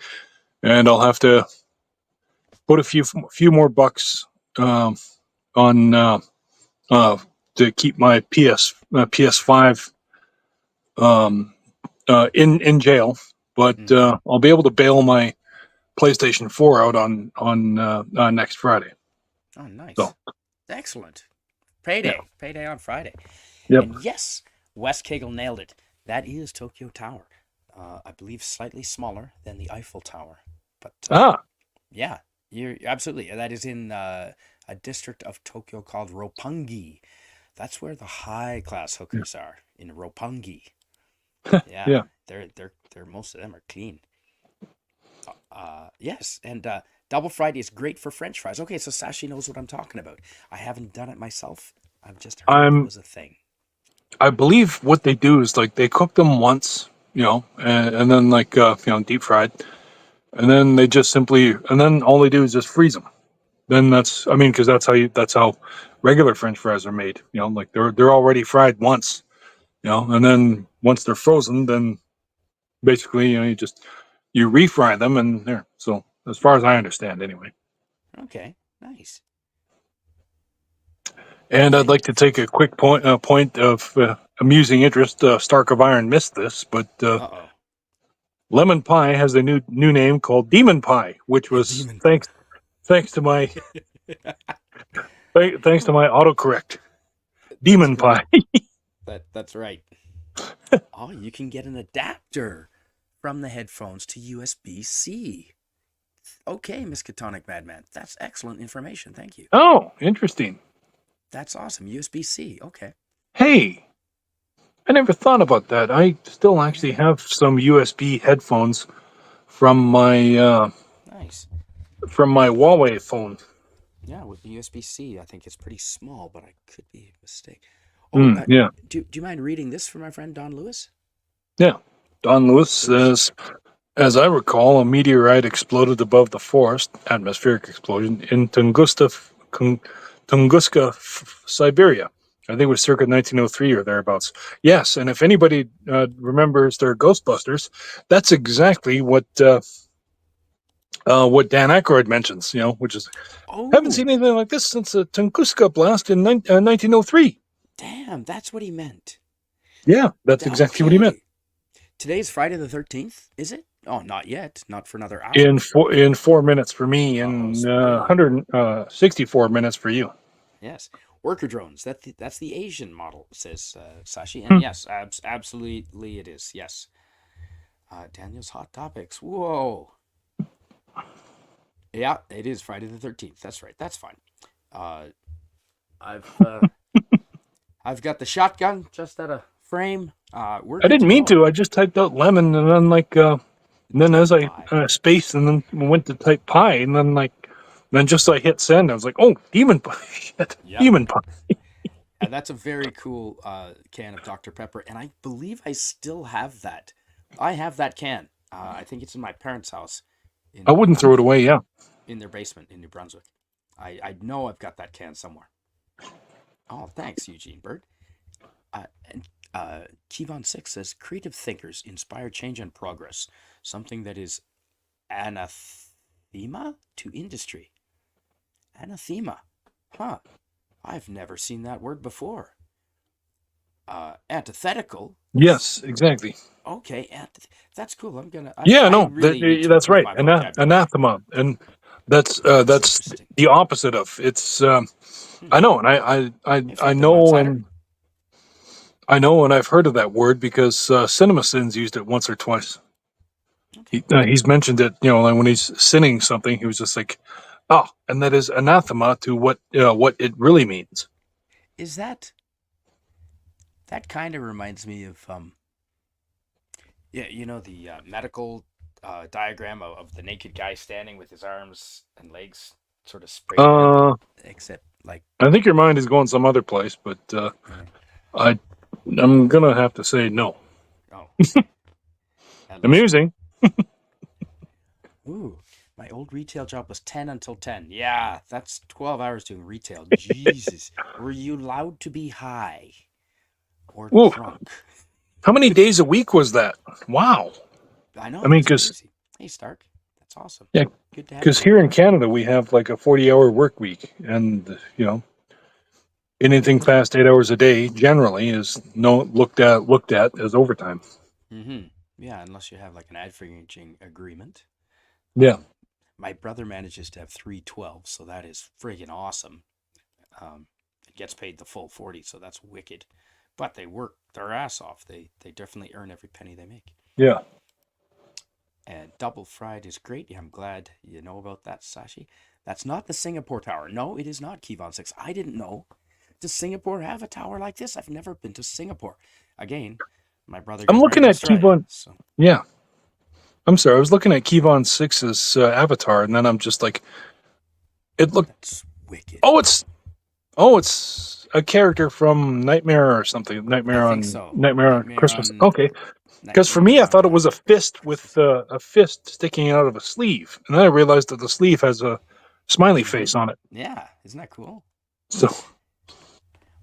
and I'll have to put a few more bucks um, on uh, to keep my PS5 um, in jail. But Mm-hmm. I'll be able to bail my PlayStation 4 out on next Friday. Oh, nice. So, Excellent. yeah, Payday on Friday. yep. And yes, Wes Kegel nailed it. That is Tokyo Tower. I believe slightly smaller than the Eiffel Tower. But yeah, you're absolutely. That is in a district of Tokyo called Roppongi. That's where the high class hookers are, in Roppongi. Yeah, Yeah. they're most of them are clean. Yes, and Double Friday is great for French fries. Okay, so Sashi knows what I'm talking about. I haven't done it myself. I've just heard it was a thing. I believe what they do is like they cook them once, and then like deep fried, and then they just simply, and then all they do is just freeze them. Then because that's how regular French fries are made. Like they're already fried once, and then once they're frozen, then basically you refry them and there. So as far as I understand, anyway. Okay, nice. And I'd Okay. like to take a quick point of amusing interest. Stark of Iron missed this, but Uh-oh. Lemon Pie has a new name called Demon Pie, which was Demon pie. thanks to my Thanks to my autocorrect. That's Demon great. pie. That's right. Oh, you can get an adapter from the headphones to USB-C. Okay, Miskatonic Madman. That's excellent information. Thank you. Oh, interesting. That's awesome. USB-C. Okay. Hey, I never thought about that. I still actually Yeah. have some USB headphones from my Nice. Huawei phone. Yeah, with the USB-C, I think it's pretty small, but I could be mistaken. Oh, Yeah, do you mind reading this from my friend Don Lewis? yeah. Don Lewis There's says, as I recall, a meteorite exploded above the forest, atmospheric explosion, in Tunguska, Siberia. I think it was circa 1903 or thereabouts. Yes, and if anybody remembers their Ghostbusters, that's exactly what Dan Aykroyd mentions. Which is haven't oh, seen anything like this since the Tunguska blast in 1903. damn, that's what he meant. Yeah, that's exactly what he meant. Okay. Today's Friday the 13th, is it? Oh, not yet. Not for another hour. In 4 minutes for me, Uh-oh, and spoiler. 164 minutes for you. Yes. Worker drones. That's the Asian model, says Sashi. And Hmm. yes, absolutely it is. Yes. Daniel's Hot Topics. Whoa. Yeah, it is Friday the 13th. That's right. That's fine. Uh, I've I've got the shotgun just at a frame. We're I good to didn't mean go. to. I just typed out lemon, and then and then Type as I pie. spaced, and then went to type pie, and then just I hit send. I was like, oh, demon pie, shit, Yep. demon pie. And that's a very cool can of Dr. Pepper. And I believe I still have that. I have that can. I think it's in my parents' house I wouldn't throw it away. Yeah, in their basement in New Brunswick. I know I've got that can somewhere. Oh, thanks, Eugene Bird. And Kevon 6 says creative thinkers inspire change and progress, something that is anathema to industry. Anathema. Huh. I've never seen that word before. Antithetical. yes, exactly. Okay, that's cool. Yeah, I no, really need to that's improve right. my vocabulary. Anathema, and that's That's that's interesting. the opposite of it's. Hmm. I know, and I In I fact, an know, outsider. and I know, and I've heard of that word because Cinema Sins used it once or twice. Okay. He's mentioned it, like when he's sinning something, he was just like, "Oh," and that is anathema to what it really means. Is that kind of reminds me of yeah, the medical diagram of the naked guy standing with his arms and legs sort of spread out, Uh, except like I think your mind is going some other place, but yeah. I I'm gonna have to say no. Oh, at least Amusing. ooh, my old retail job was 10 until 10. Yeah, that's 12 hours doing retail. Jesus. Were you allowed to be high or Ooh, drunk? how many days a week was that? Wow. I know, I mean, that's because crazy. Hey, Stark. That's awesome. yeah, Good to have you because on here in board. Canada we have like a 40-hour work week, and anything past 8 hours a day generally is no looked at as overtime. Mm-hmm. Yeah, unless you have like an averaging agreement. Yeah, My brother manages to have 312, so that is friggin' awesome. It gets paid the full 40, so that's wicked. But they work their ass off. They definitely earn every penny they make. yeah. And double fried is great. Yeah, I'm glad you know about that, Sashi. That's not the Singapore Tower. No, it is not Kevon 6. I didn't know. Does Singapore have a tower like this? I've never been to Singapore. Again, my brother I'm got married looking in at Australia. Keyvon. So Yeah, I'm sorry. I was looking at Keyvon Six's avatar, and then I'm just like, it looked. that's wicked. Oh, it's a character from Nightmare or something. I think so. Nightmare on Nightmare Christmas. on Okay, because for me, Nightmare I thought it on was a fist Christmas with Eve. a fist sticking out of a sleeve, and then I realized that the sleeve has a smiley Mm-hmm. face on it. Yeah, isn't that cool? So,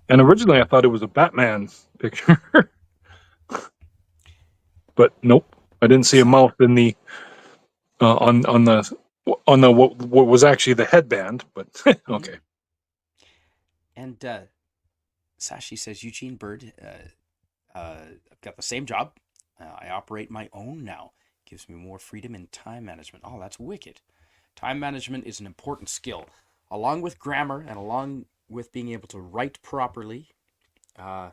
and Ooh, originally I thought it was a Batman picture, but nope, I didn't see a Sa- mouth in the on the what was actually the headband. But mm-hmm. okay, And Sashi says Eugene Bird. I've got the same job. I operate my own now. Gives me more freedom in time management. Oh, that's wicked. Time management is an important skill. along with grammar and along with being able to write properly, uh,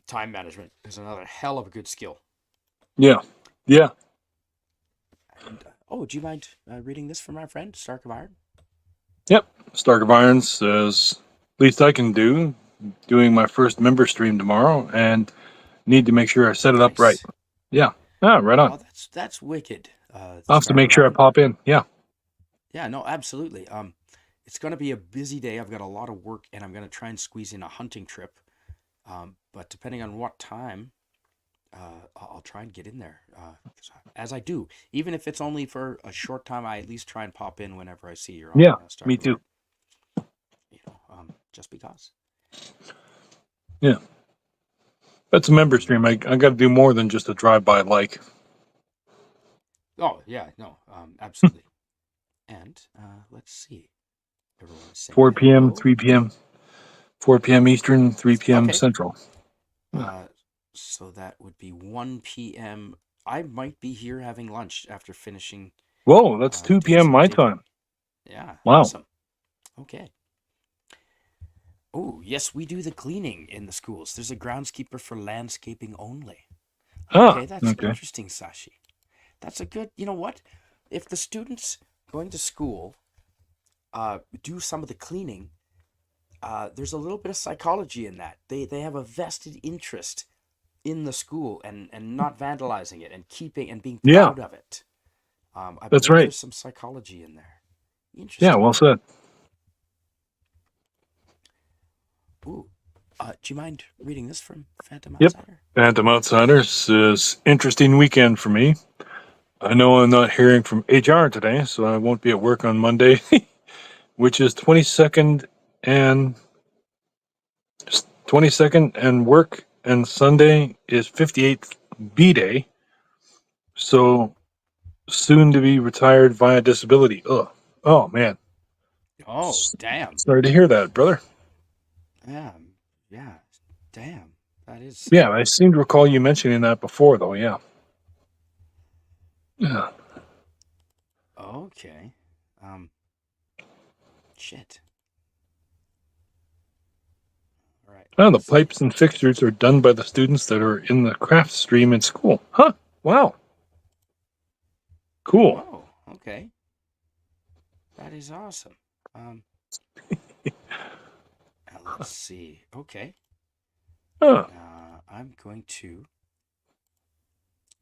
time management is another hell of a good skill. Yeah. Yeah. And do you mind reading this from our friend Stark of Iron? Yep. Stark of Iron says, least I can do, doing my first member stream tomorrow, and need to make sure I set it up right. Nice. Yeah. Ah, right on. Oh, that's wicked. I'll have to Stark make of sure I Iron. pop in. Yeah. Yeah, no, absolutely. It's going to be a busy day. I've got a lot of work, and I'm going to try and squeeze in a hunting trip. But depending on what time, I'll try and get in there. As I do, even if it's only for a short time, I at least try and pop in whenever I see you're on Yeah. Stark Me of too. Iron. Just because. Yeah. That's a member stream. I got to do more than just a drive-by like. Oh yeah, no, absolutely. And let's see. Everyone is saying 4 p.m., hello. 3 p.m., 4 p.m. Eastern, 3 p.m. Okay. Central. So that would be 1 p.m. I might be here having lunch after finishing Whoa, that's 2 doing p.m. some my digging. time. Yeah, Wow. awesome. Okay. Oh, yes, we do the cleaning in the schools. There's a groundskeeper for landscaping only. Okay, that's Okay. interesting, Sashi. That's a good, you know what? If the students going to school do some of the cleaning, there's a little bit of psychology in that. They have a vested interest in the school and not vandalizing it and keeping and being Yeah, proud of it. I that's believe right. there's some psychology in there. Yeah, Interesting. well said. Ooh, do you mind reading this from Phantom Yep. Outsider? Phantom Outsiders says, interesting weekend for me. I know I'm not hearing from HR today, so I won't be at work on Monday, which is 22nd and 22nd and work, and Sunday is 58th B Day. So soon to be retired via disability. Ugh. Oh man. Oh, damn. Sorry to hear that, brother. Yeah, yeah. Damn. That is. Yeah, I seem to recall you mentioning that before, though. Yeah. Yeah. Okay. Shit. All right. Oh, the Let's see. pipes and fixtures are done by the students that are in the craft stream in school. Huh. Wow. Cool. Whoa. Okay. That is awesome. Um. Let's see. Okay. Huh. I'm going to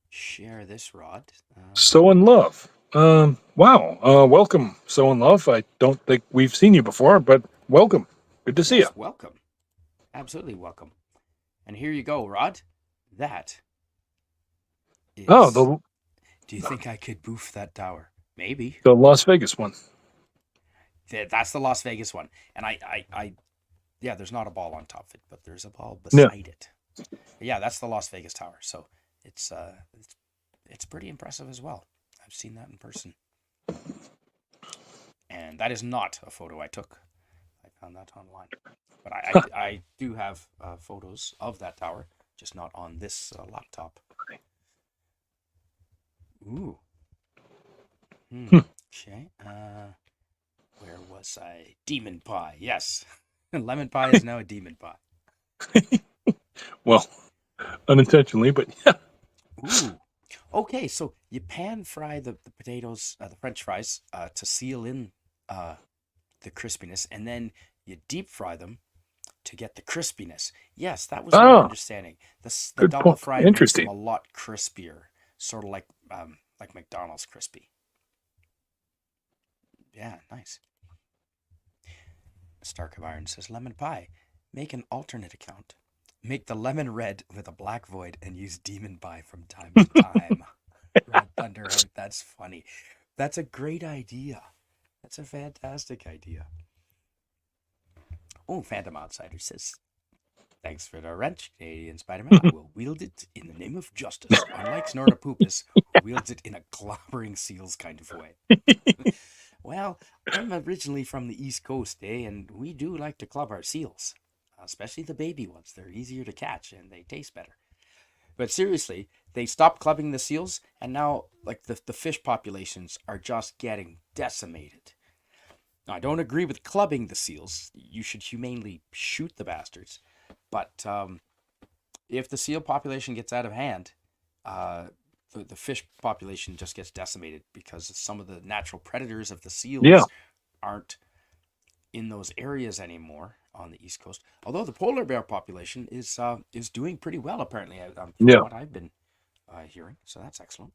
share this, Rod. So in love. Wow. Welcome, So in Love. I don't think we've seen you before, but welcome. Good to see you. Yes, welcome. Absolutely welcome. And here you go, Rod. That Oh, is. Do you think I could boof that tower? Maybe. the Las Vegas one. That's the Las Vegas one. And yeah, there's not a ball on top of it, but there's a ball Yeah. beside it. Yeah, that's the Las Vegas tower. So it's pretty impressive as well. I've seen that in person. And that is not a photo I took. I found that online. But I do have photos of that tower, just not on this laptop. Ooh. Okay. Where was I? Demon pie. Yes. Lemon pie is now a demon pie. Well, unintentionally, but yeah. Ooh. Okay, so you pan fry the potatoes, the French fries, to seal in the crispiness, and then you deep fry them to get the crispiness. Yes, that was my Oh, understanding. The good double point. fry makes them Interesting. a lot crispier, sort of like McDonald's crispy. Yeah, nice. Stark of Iron says lemon pie. Make an alternate account. Make the lemon red with a black void and use demon pie from time to time. Rodd Thunderheart, that's funny. That's a great idea. That's a fantastic idea. Oh, Phantom Outsider says, thanks for the wrench, Canadian Spider-Man. I will wield it in the name of justice, unlike Snortopoopas, who wields it in a clobbering seals kind of way. Well, I'm originally from the East Coast, and we do like to club our seals, especially the baby ones. They're easier to catch, and they taste better. But seriously, they stopped clubbing the seals, and now like the fish populations are just getting decimated. I don't agree with clubbing the seals. You should humanely shoot the bastards. But if the seal population gets out of hand, the fish population just gets decimated because some of the natural predators of the Yeah. seals aren't in those areas anymore on the East Coast. Although the polar bear population is doing pretty well, apparently, from Yeah. what I've been hearing. So that's excellent.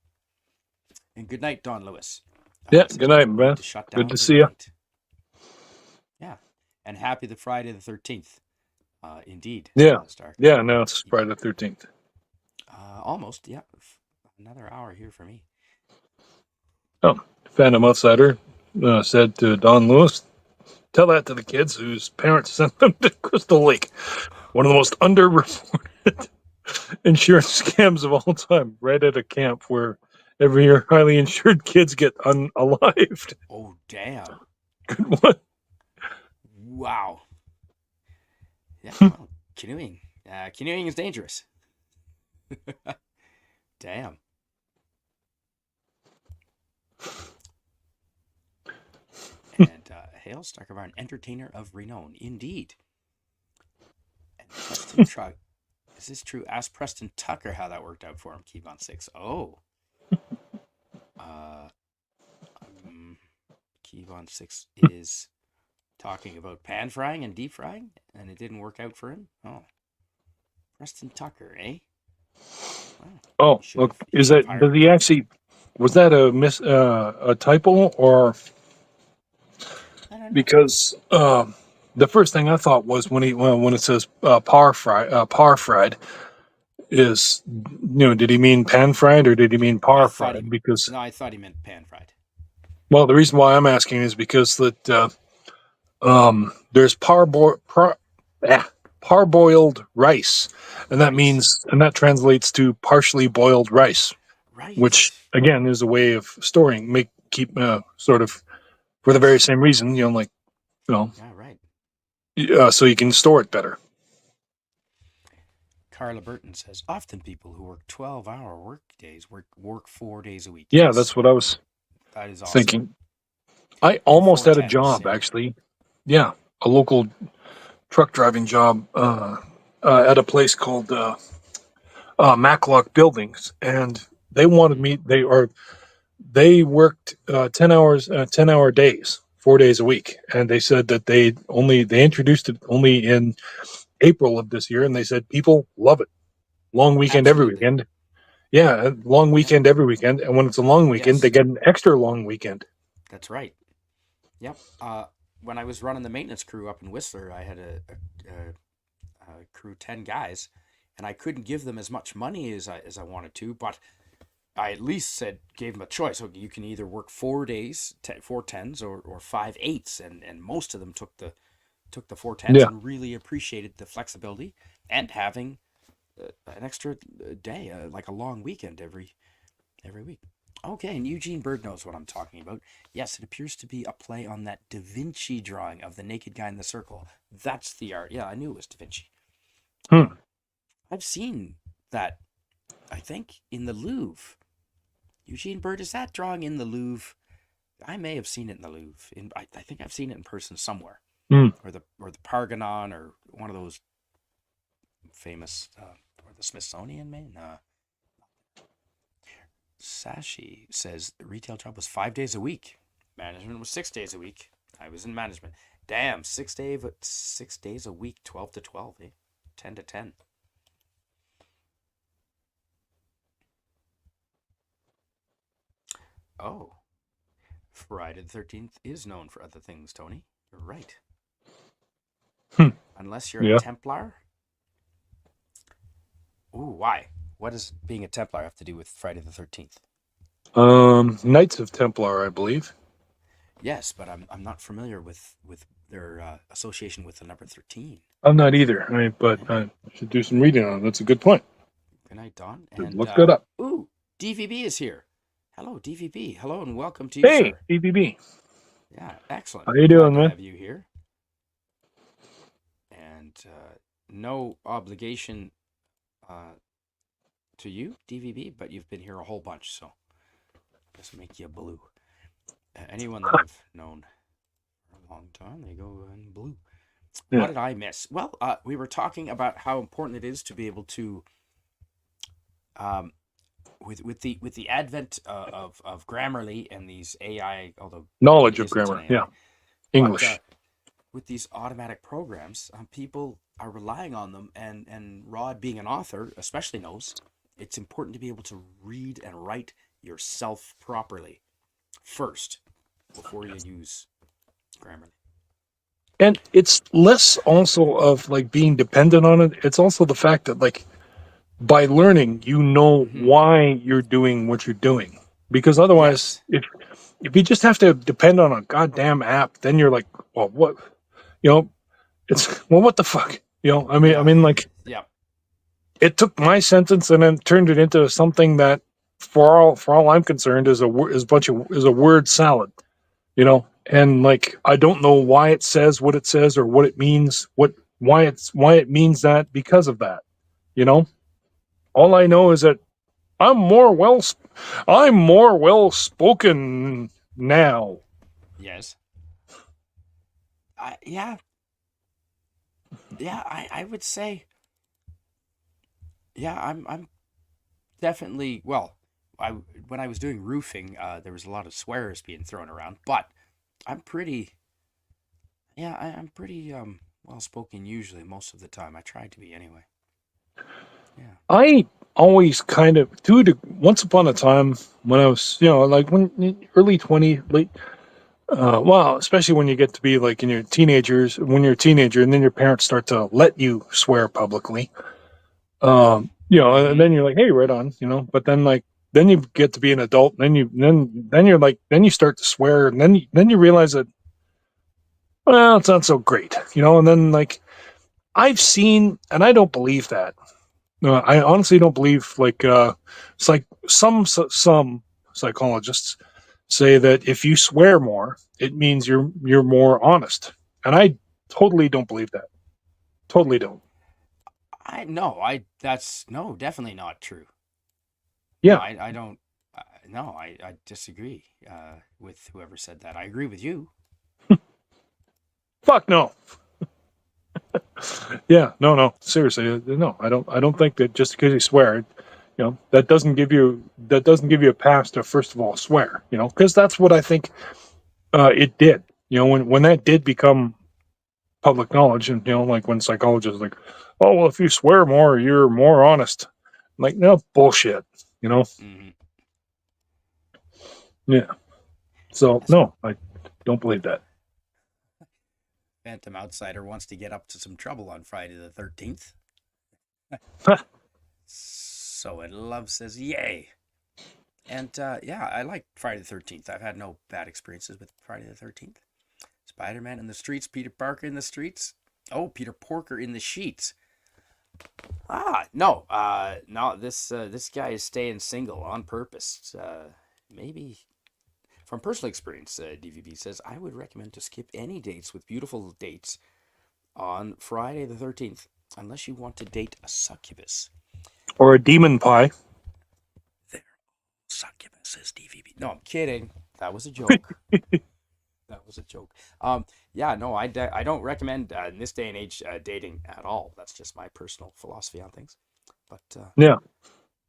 And good night, Don Lewis. Yeah. Says, Good night, "Can't wait man. to shut Good down to for see the you. night." Yeah, and happy the Friday the 13th. Indeed. Yeah. Stark. Yeah. No, it's Friday the 13th. Almost. Yeah, another hour here for me. Oh, Phantom Outsider said to Don Lewis, tell that to the kids whose parents sent them to Crystal Lake. One of the most underreported insurance scams of all time, right at a camp where every year highly insured kids get unalived. Oh, damn. Good one. Wow. Yeah, well, canoeing. Canoeing is dangerous. Damn. And hail, Starkavar, an entertainer of renown. Indeed. And Preston Truck. Is this true? Ask Preston Tucker how that worked out for him. Keep on 6. Oh. Keep on 6 is talking about pan frying and deep frying, and it didn't work out for him. Oh. Preston Tucker, eh? Oh, look, is that, does he actually, was that a typo, or I don't know. because the first thing I thought was when it says par fried is, did he mean pan fried or did he mean par fried? Because, No, I thought he meant pan fried. well, the reason why I'm asking is because that there's parboiled rice, and that means, and that translates to partially boiled rice, Right. which again is a way of storing, keep sort of for the very same reason, Yeah, right. so you can store it better. Carla Burton says, often people who work 12-hour work days work 4 days a week. Yeah, Yes. that's what I was That is awesome. thinking. I almost had a 410s, job, yeah. actually. Yeah, a local truck driving job at a place called Maclock Buildings, and they wanted me. They worked 10-hour days, 4 days a week, and they said that they introduced it only in April of this year, and they said people love it. Long weekend every Absolutely. weekend. Yeah, long weekend every weekend, and when it's a long weekend, Yes. they get an extra long weekend. That's right. Yep. When I was running the maintenance crew up in Whistler, I had a crew 10 guys, and I couldn't give them as much money as I wanted to, but I at least gave them a choice. Okay, you can either work 4 days, 4 10s, or 5 8s, and most of them took the 4 10s and really appreciated the flexibility and having an extra day, like a long weekend every week. Okay, and Eugene Bird knows what I'm talking about. Yes, it appears to be a play on that Da Vinci drawing of the naked guy in the circle. That's the art. Yeah, I knew it was Da Vinci. I've seen that, I think, in the Louvre. Eugene Bird, is that drawing in the Louvre? I may have seen it in the Louvre. I think I've seen it in person somewhere. Or the Parthenon, or one of those famous, or the Smithsonian, man. Sashi says the retail job was 5 days a week. Management was 6 days a week. I was in management. Damn, 6 days a week, 12 to 12, 10 to 10. Oh, Friday the 13th is known for other things, Tony. You're right. Unless you're a Templar. Ooh, why? What does being a Templar have to do with Friday the 13th? Knights of Templar, I believe. Yes, but I'm not familiar with their association with the number 13. I'm not either, but I should do some reading on it. That's a good point. Good night, Don. And look that up. Ooh, DVB is here. Hello, DVB. Hello, and welcome to you, hey, sir. DVB. Yeah, excellent. How you doing, man? Glad to have you here. And no obligation to you, DVB, but you've been here a whole bunch, so I guess make you blue. Anyone that I've known for a long time. They go in blue. Yeah. What did I miss? Well, we were talking about how important it is to be able to, um, with the advent of Grammarly and these AI, although Knowledge Grammarly of isn't an grammar. Yeah. AI, but English. with these automatic programs, people are relying on them, and Rodd, being an author, especially knows it's important to be able to read and write yourself properly first before you use Grammarly. And it's less also of like being dependent on it. It's also the fact that like by learning, you know Mm-hmm. why you're doing what you're doing. Because otherwise, Yes. if you just have to depend on a goddamn app, then you're like, well, what? You know, it's well, what the fuck? You know, I Yeah. mean, like Yeah. it took my sentence and then turned it into something that, for all I'm concerned, is a word salad. You know, and like I don't know why it says what it says or what it means, why it means that because of that. You know, all I know is that I'm more well I'm more well spoken now. Yes. Yeah. Yeah. I would say. Yeah. I'm definitely, well. I when I was doing roofing, there was a lot of swears being thrown around, but I'm pretty. Yeah, I'm pretty well spoken usually most of the time. I try to be anyway. Yeah. I always kind of once upon a time when I was, like when early 20, late well, especially when you get to be like when you're a teenager and then your parents start to let you swear publicly. And Mm-hmm. then you're like, hey, right on, but then like then you get to be an adult, and then you're like then you start to swear, and then you realize that, well, it's not so great, and then like I've seen, and I don't believe that. No, I honestly don't believe it's like some psychologists say that if you swear more, it means you're more honest, and I totally don't believe that. Totally don't. I that's no, definitely not true. No, Yeah, I don't. No, I disagree with whoever said that. I agree with you. fuck no. Yeah, no, seriously, no. I don't think that just because you swear, that doesn't give you a pass to first of all swear, because that's what I think it did. When that did become public knowledge, and like when psychologists are like, oh well, if you swear more, you're more honest. I'm like, no, bullshit. you know Mm-hmm. yeah, so Yes. no, I don't believe that. Phantom Outsider wants to get up to some trouble on Friday the 13th. So it love says yay. And yeah, I like Friday the 13th. I've had no bad experiences with Friday the 13th. Spider-Man in the streets, Peter Parker in the streets. Oh, Peter Porker in the sheets. No, no. This guy is staying single on purpose. Maybe from personal experience, DVB says I would recommend to skip any dates with beautiful dates on Friday the 13th, unless you want to date a succubus. Or a demon pie. There, succubus says DVB. No, I'm kidding. That was a joke. That was a joke. Yeah, no, I don't recommend in this day and age dating at all. That's just my personal philosophy on things. But Yeah.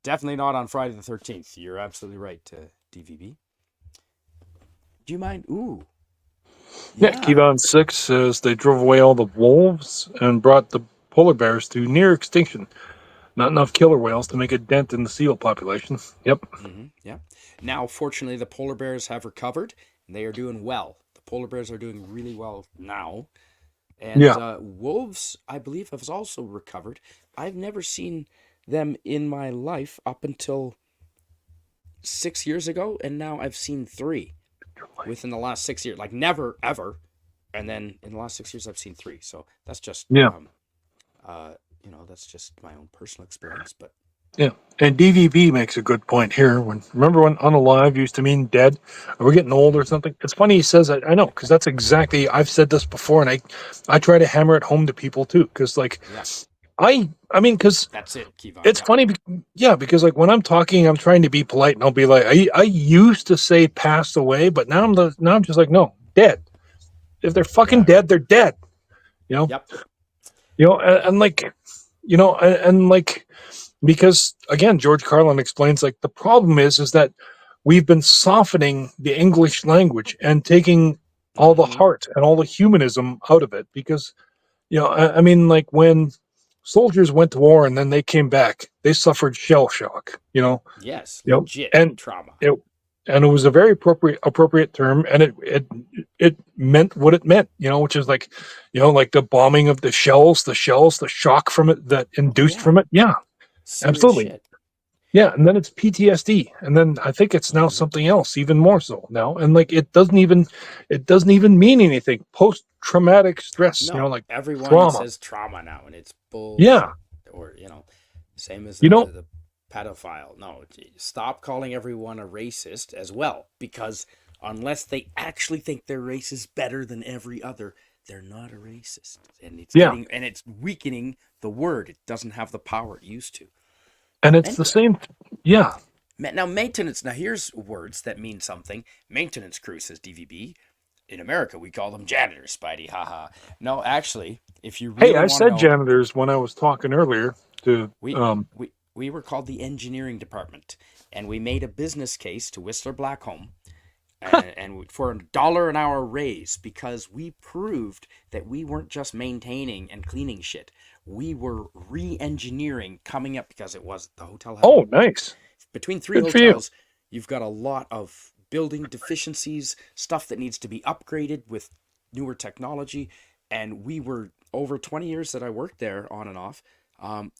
definitely not on Friday the 13th. You're absolutely right, DVB. Do you mind? Ooh, Yeah, yeah. Kevon 6 says they drove away all the wolves and brought the polar bears to near extinction. Not enough killer whales to make a dent in the seal population. Yep. Yeah. Now, fortunately, the polar bears have recovered, and they are doing well. The polar bears are doing really well now. And Yeah. wolves, I believe, have also recovered. I've never seen them in my life up until 6 years ago, and now I've seen three within the last 6 years. Like never, ever. And then in the last 6 years, I've seen three. So that's just, Yeah. that's just my own personal experience. But Yeah. And DVB makes a good point here. Remember when unalive used to mean dead? Are we getting old or something? It's funny he says that. I know, because that's exactly, I've said this before, and I try to hammer it home to people too. Because like, yeah, I mean, because that's it, Kevon. it's Yeah. funny. Yeah, because like when I'm talking, I'm trying to be polite, and I'll be like, I used to say passed away, but now I'm just like, no, dead. fucking Yeah. dead, they're dead. You know, Yep. and like, and like, because again, George Carlin explains like the problem is that we've been softening the English language and taking all the Mhm. heart and all the humanism out of it because I mean, like when soldiers went to war and then they came back, they suffered shell shock. Yes, You know, legit and trauma. it and it was a very appropriate term, and it meant what it meant. Which is like, like the bombing of the shells, the shock from it that Oh induced yeah, from it. Yeah, serious absolutely. shit. Yeah, and then it's PTSD, and then I think it's now Mhm. something else, even more so now. And like it doesn't even mean anything. Post traumatic stress, No, like everyone trauma. says trauma now, and it's Yeah, bullshit. Or same as you know, the pedophile. No, stop calling everyone a racist as well, because unless they actually think their race is better than every other, they're not a racist, and yeah, it's weakening the word. It doesn't have the power it used to. and it's the Anyway, same. Yeah, now maintenance. Now here's words that mean something. Maintenance crew, says DVB. In America, we call them janitors, Spidey. Haha. No, actually, if you hey, really I want to said know, janitors when I was talking earlier to we we were called the engineering department, and we made a business case to Whistler Blackcomb, and for $1 an hour raise, because we proved that we weren't just maintaining and cleaning shit. We were re-engineering, coming up, because it was the hotel had oh, nice, between three good for you. hotels, you've got a lot of building deficiencies, stuff that needs to be upgraded with newer technology. And we were, over 20 years that I worked there on and off, um,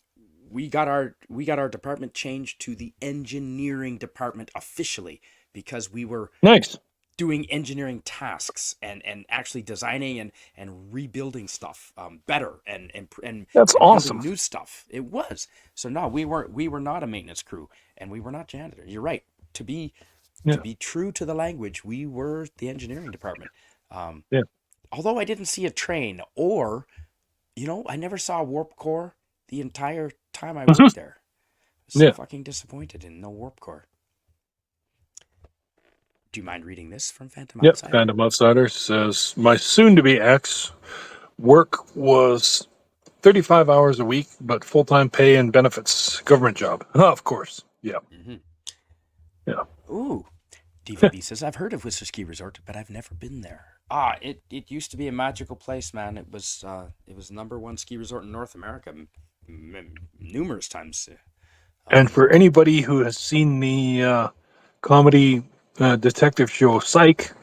we got our department changed to the engineering department officially, because we were Nice, doing engineering tasks and actually designing and rebuilding stuff better that's and building awesome. new stuff. It was. So no, we were not a maintenance crew, and we were not janitor. You're right. To be to Yeah, be true to the language, we were the engineering department. Um, yeah, Although I didn't see a train, or I never saw a warp core the entire time I Mhm. worked there. So Yeah. fucking disappointed in no warp core. Do you mind reading this from Phantom Yep. Outsider? Phantom Outsider says my soon-to-be ex work was 35 hours a week, but full-time pay and benefits, government job. Of course. Yeah. Mm-hmm. Yeah. Ooh, DVB says, I've heard of Whistler Ski Resort, but I've never been there. It used to be a magical place, man. It was number one ski resort in North America numerous times. And Um, for anybody who has seen the comedy detective show Psych,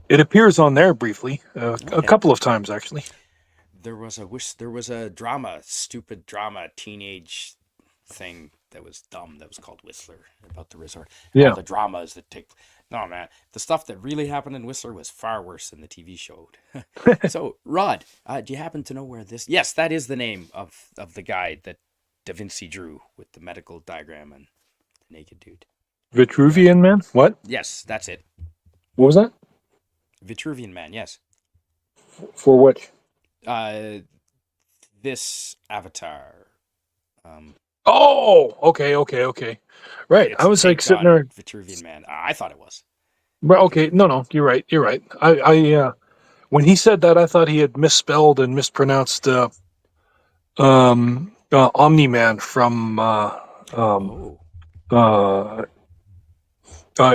it appears on there briefly, oh a yeah, couple of times actually. there was a stupid drama, teenage thing that was dumb, that was called Whistler, about the resort and all Yeah. the dramas that take. No man, the stuff that really happened in Whistler was far worse than the TV showed. So Rod, do you happen to know where this? Yes, that is the name of the guy that Da Vinci drew with the medical diagram and the naked dude. Yeah. Vitruvian Man? What? Yes, that's it. What was that? Vitruvian Man. Yes. For what? Uh, this Avatar. Um, Oh, okay. Right. I it's a was like take sitting on there. Vitruvian Man. I thought it was. Well, okay. No. You're right. When he said that, I thought he had misspelled and mispronounced Omni Man from Oh. uh,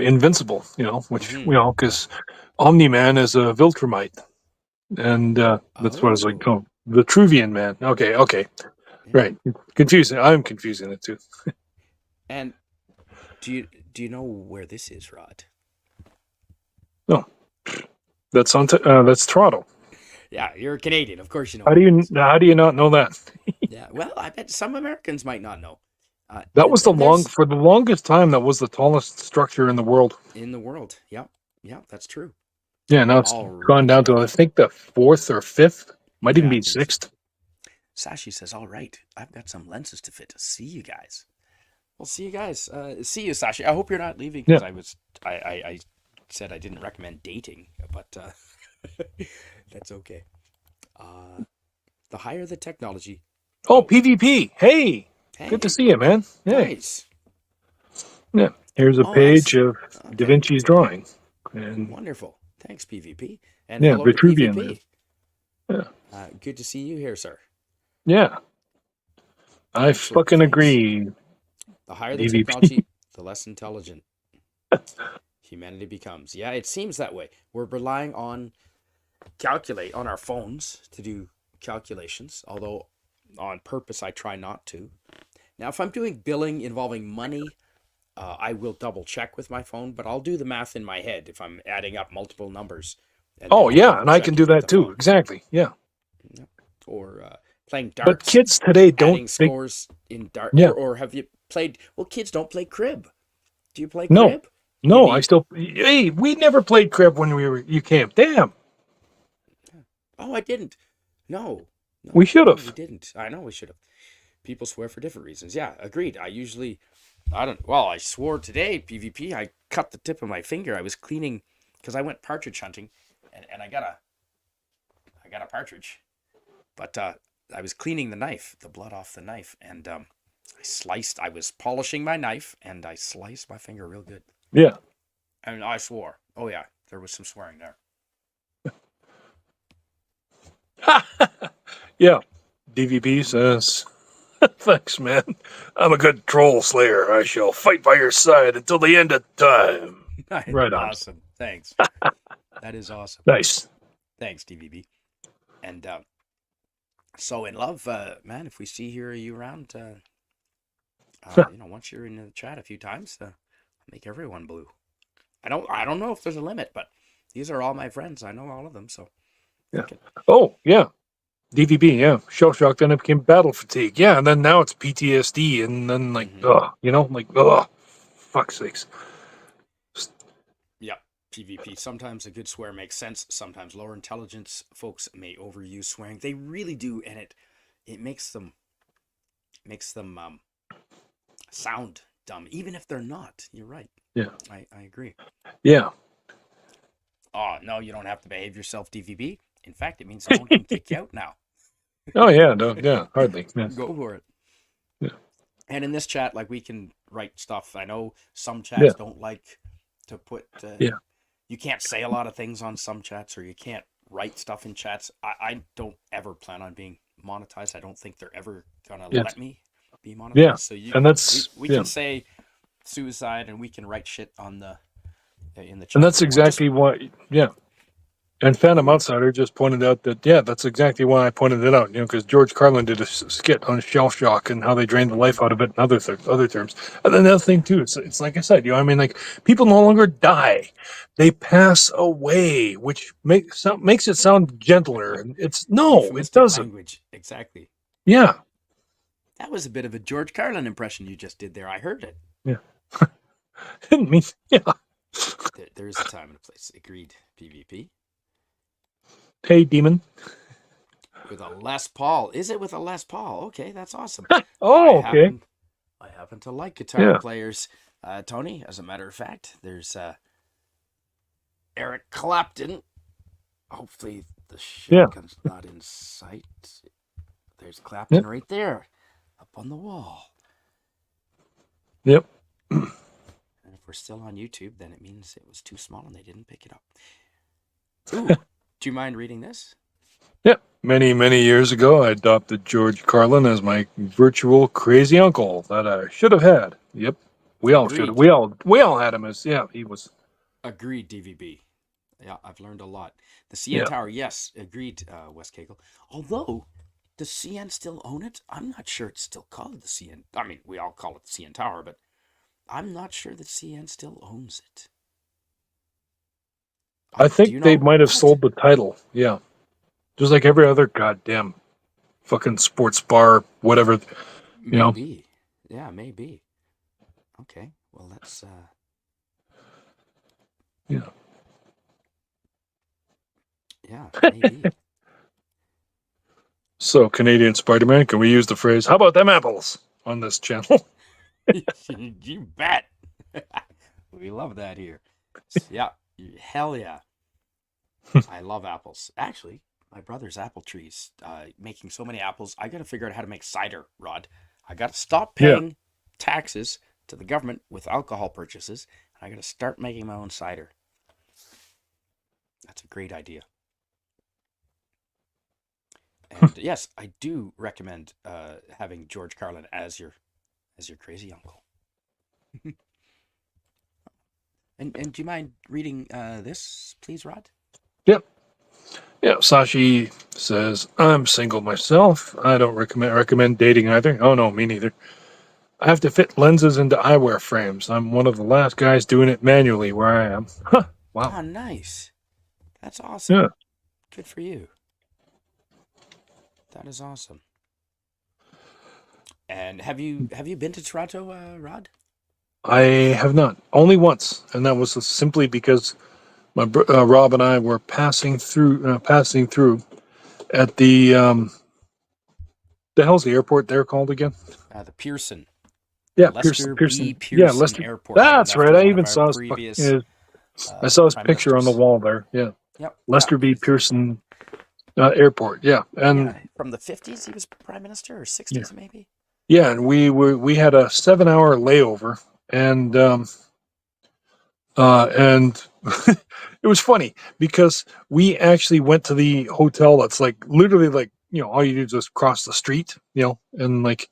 Invincible. Which Mm-hmm. because Omni Man is a Viltrumite, and that's what I was like. Oh. Oh, the Vitruvian Man. Okay, Yeah. right. Confusing. I'm confusing it too. And do you know where this is, Rod? No, that's Toronto. Yeah, you're a Canadian. Of course you know How do where that you is. how do you not know that? Yeah. Well, I bet some Americans might not know. That was There's for the longest time that was the tallest structure in the world. in the world. Yep. Yep. That's true. Yeah, now it's gone down to Alrighty. I think the fourth or fifth, might even Yeah, I be think so. sixth. Sashi says, "All right, I've got some lenses to fit. See you guys. Well, see you guys. See you, Sashi. I hope you're not leaving, Yeah. because I said I didn't recommend dating, but that's okay. The higher the technology. Oh, Oh, PvP. Hey, good to hey, see you, man. Hey, nice. yeah. Here's a Oh, nice. page of Da Okay, Vinci's drawing, and wonderful. Thanks, PvP. And Yeah, hello to Vitruvian Man. PvP. Yeah. Good to see you here, sir. Yeah. I Excellent. fucking Thanks. agree. The higher the DVP. technology, the less intelligent humanity becomes. Yeah, it seems that way. We're relying on our phones to do calculations, although on purpose I try not to. Now, if I'm doing billing involving money, I will double check with my phone, but I'll do the math in my head if I'm adding up multiple numbers. And then Oh, I'll yeah, double and I check can it do with that the too. phone. Exactly. Yeah. Yep. Or playing But darts, kids today don't adding think. scores in dart. Yeah. Or have you played? Well, kids don't play crib. Do you play No. crib? You No, I need. still. Hey, we never played crib when you came. Damn. Oh, I didn't. No, no, We should no, we have. didn't. I know we should have. People swear for different reasons. Yeah, agreed. I don't. Well, I swore today, PvP. I cut the tip of my finger. I was cleaning because I went partridge hunting, and I got a partridge, but I was cleaning the knife, the blood off the knife, and I was polishing my knife, and I sliced my finger real good, Yeah. and I swore. Oh yeah, there was some swearing there. Yeah. DVP says, thanks, man. I'm a good troll slayer. I shall fight by your side until the end of time. Right on. Awesome. Thanks. That is awesome. Nice. Thanks, DVB. And so in love, man, if we see you around, once you're in the chat a few times, make everyone blue. I don't know if there's a limit, but these are all my friends. I know all of them, so. Yeah. Oh, yeah. DVB, yeah. Shell shock, then it became battle fatigue. Yeah, and then now it's PTSD, and then fuck's sakes. Yeah, PvP. Sometimes a good swear makes sense. Sometimes lower intelligence folks may overuse swearing. They really do, and it makes them sound dumb, even if they're not. You're right. Yeah. I agree. Yeah. Oh, no, you don't have to behave yourself, DVB. In fact, it means someone can kick you out now. Oh, yeah. No, yeah, hardly. Yeah. Go for it. Yeah. And in this chat, like, we can write stuff. I know some chats don't like to put... You can't say a lot of things on some chats, or you can't write stuff in chats. I don't ever plan on being monetized. I don't think they're ever going to let me be monetized. Yeah. So and that's... we can say suicide, and we can write shit on the... in the chat. And that's exactly why... Yeah. And Phantom Outsider just pointed out that, that's exactly why I pointed it out, because George Carlin did a skit on shell shock and how they drained the life out of it and other terms. And then the other thing, too, it's like I said, people no longer die. They pass away, which makes it sound gentler. It doesn't. Language. Exactly. Yeah. That was a bit of a George Carlin impression you just did there. I heard it. Yeah. Didn't mean, yeah. There is a time and a place. Agreed, PvP. Hey, Demon. With a Les Paul. Is it with a Les Paul? Okay, that's awesome. Okay. I happen to like guitar players. Tony, as a matter of fact, there's Eric Clapton. Hopefully the shotgun's not in sight. There's Clapton right there, up on the wall. Yep. And if we're still on YouTube, then it means it was too small and they didn't pick it up. Ooh, do you mind reading this? Yeah. Many, many years ago, I adopted George Carlin as my virtual crazy uncle that I should have had. Yep. We all should have. We all had him as, he was. Agreed, DVB. Yeah, I've learned a lot. The CN Tower, yes, agreed, Wes Cagle. Although, does CN still own it? I'm not sure it's still called the CN. I mean, we all call it the CN Tower, but I'm not sure that CN still owns it. I think they might have sold the title. Yeah. Just like every other goddamn fucking sports bar, whatever. Maybe. Yeah, maybe. Okay. Well, that's... Yeah. Yeah, maybe. So, Canadian Spider-Man, can we use the phrase, how about them apples, on this channel? You bet. We love that here. Yeah. Hell yeah. I love apples. Actually, my brother's apple trees, making so many apples. I got to figure out how to make cider, Rod. I got to stop paying taxes to the government with alcohol purchases. And I got to start making my own cider. That's a great idea. And yes, I do recommend having George Carlin as your crazy uncle. And do you mind reading this, please, Rod? Yep. Yeah, Sashi says, I'm single myself. I don't recommend dating either. Oh, no, me neither. I have to fit lenses into eyewear frames. I'm one of the last guys doing it manually where I am. Huh. Wow. Oh, nice. That's awesome. Yeah. Good for you. That is awesome. And have you been to Toronto, Rod? I have not. Only once. And that was simply because Rob and I were passing through at the hell's the airport there called again? The Pearson. Yeah, Lester Pearson. B. Pearson Yeah, Lester. Airport. That's right. After I one even of our saw previous I saw his prime picture on the ministers. wall there. Yeah, Yep. Lester B. Pearson Airport. Yeah, and Yeah, from the 50s he was prime minister, or 60s yeah, maybe. yeah, and we had a 7-hour layover, and it was funny because we actually went to the hotel that's like literally like all you do is just cross the street, and like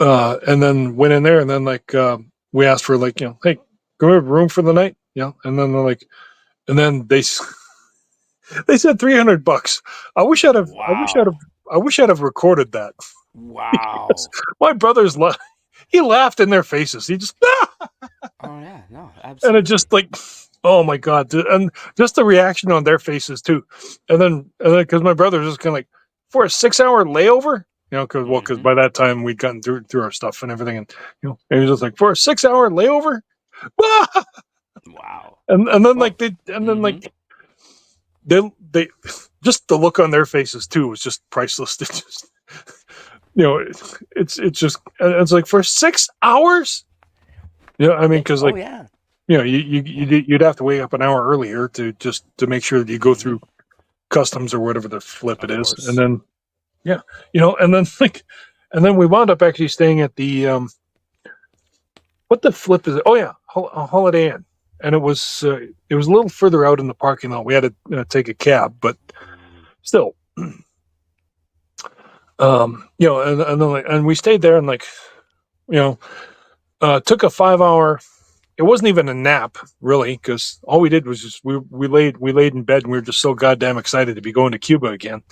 and then went in there, and then like we asked for like hey, can we have room for the night, and then they're like, and then they said $300. I wish I'd have. Wow. I wish I'd have recorded that. Because Wow. my brother's he laughed in their faces. He just Oh yeah, no, and it absolutely. just like, oh my god, and just the reaction on their faces too. And then because my brother's just kind of like, for a 6-hour layover, because Mm-hmm. by that time we'd gotten through our stuff and everything, and and he was just like, for a 6-hour layover, Wow. and then Well, like mm-hmm. they just the look on their faces too was just priceless. It just it's just it's like for 6 hours. I mean, because Oh like yeah. Yeah. you'd have to wake up an hour earlier to make sure that you go Mm-hmm. through customs or whatever the flip it Of is, and course. then and then like, and then we wound up actually staying at the what the flip is it? Oh yeah, Holiday Inn, and it was a little further out in the parking lot. We had to take a cab, but Mm. still, and then like, and we stayed there and like, took a 5-hour. It wasn't even a nap really, because all we did was just we laid in bed, and we were just so goddamn excited to be going to Cuba again.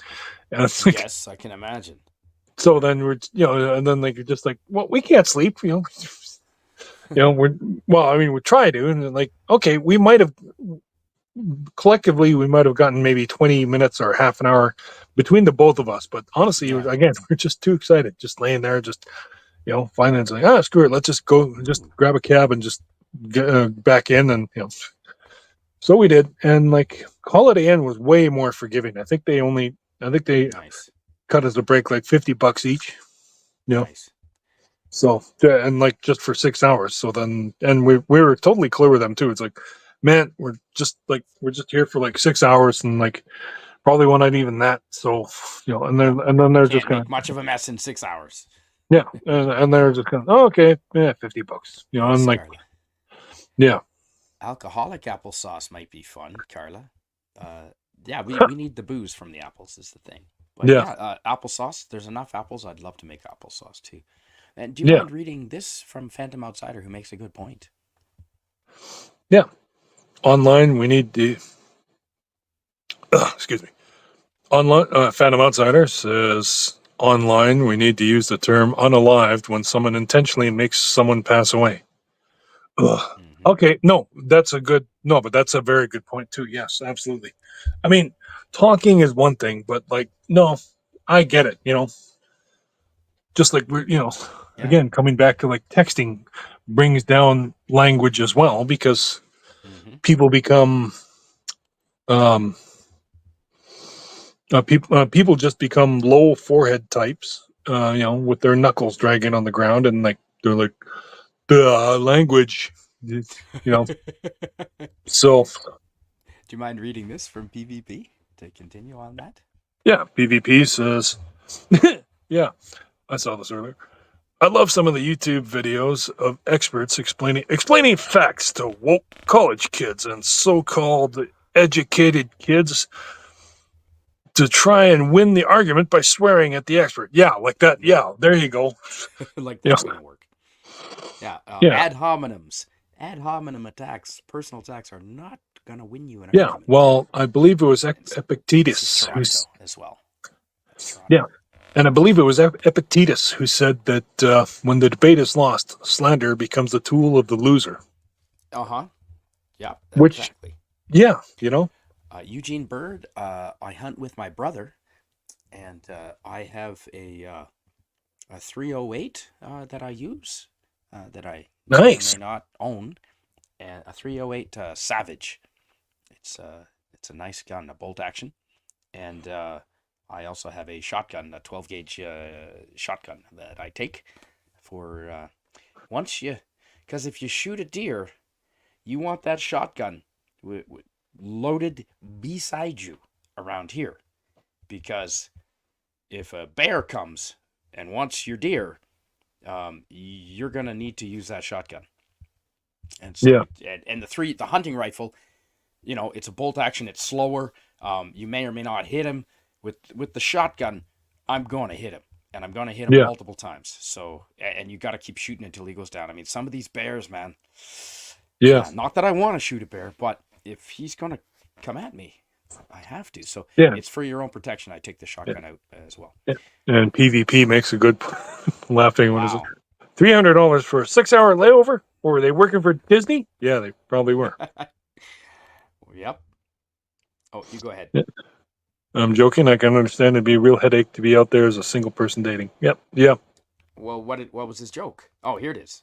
And it's like, Yes, I can imagine. so then we're and then like you're just like, well, we can't sleep, we're, well, I mean, we try to, and then like, okay, we might have collectively we might have gotten maybe 20 minutes or half an hour between the both of us, but honestly, Yeah. again, we're just too excited, just laying there, just finance like, screw it, let's just go, just grab a cab and just get back in, and so we did. And like Holiday Inn was way more forgiving. I think they Nice. cut us a break like $50 each, Nice. so yeah, and like just for 6 hours. So then, and we were totally clear with them too. It's like, man, we're just here for like 6 hours, and like probably one night even that. So and then they're just Can't gonna, make much of a mess in 6 hours. yeah, and they're just gonna, oh, okay, yeah, $50, Yes, and like, Carla. yeah. Alcoholic applesauce might be fun, Carla. Yeah, we need the booze from the apples is the thing. But Yeah. yeah, applesauce. There's enough apples. I'd love to make applesauce too. And do you Yeah. mind reading this from Phantom Outsider, who makes a good point? Yeah. Online, we need to. Excuse me. Online, Phantom Outsider says, online, we need to use the term unalived when someone intentionally makes someone pass away. Ugh. Mm-hmm. Okay, but that's a very good point too. Yes, absolutely. I mean, talking is one thing, but like, no, I get it. Just like we're, Yeah. again, coming back to like texting brings down language as well, because Mm-hmm. people become, um, people just become low forehead types, with their knuckles dragging on the ground, and like they're like, the language, so. Do you mind reading this from PvP to continue on that? Yeah, PvP says, yeah, I saw this earlier. I love some of the YouTube videos of experts explaining facts to woke college kids and so-called educated kids to try and win the argument by swearing at the expert. Yeah, like that. Yeah, there you go. Like Yeah, that's gonna work. Yeah. yeah, Ad hominems, ad hominem attacks, personal attacks are not gonna win you an yeah. argument. Well, I believe it was And this is Epictetus who's Toronto as well. That's Toronto. yeah, and I believe it was Epictetus who said that when the debate is lost, slander becomes the tool of the loser. Uh huh. Yeah. Which, Exactly. yeah, you know, Eugene Bird. I hunt with my brother, and I have a 308 that I use that I may or nice. may not own, and a 308 Savage. It's a nice gun, a bolt action, and I also have a shotgun, a 12 gauge shotgun that I take for once you, because if you shoot a deer, you want that shotgun loaded beside you around here, because if a bear comes and wants your deer, you're gonna need to use that shotgun. And so, Yeah, the hunting rifle, it's a bolt action. It's slower. You may or may not hit him with the shotgun. I'm going to hit him, and I'm going to hit him yeah, multiple times. So, and you got to keep shooting until he goes down. I mean, some of these bears, man. yeah, Yeah, not that I want to shoot a bear, but if he's going to come at me, I have to. So yeah. it's for your own protection. I take the shotgun out as well. Yeah. And PvP makes a good laughing. What is it? Wow. $300 for a 6-hour layover? Or were they working for Disney? Yeah, they probably were. Yep. Oh, you go ahead. Yeah. I'm joking. I can understand it'd be a real headache to be out there as a single person dating. Yep. Yeah. Well, what was his joke? Oh, here it is.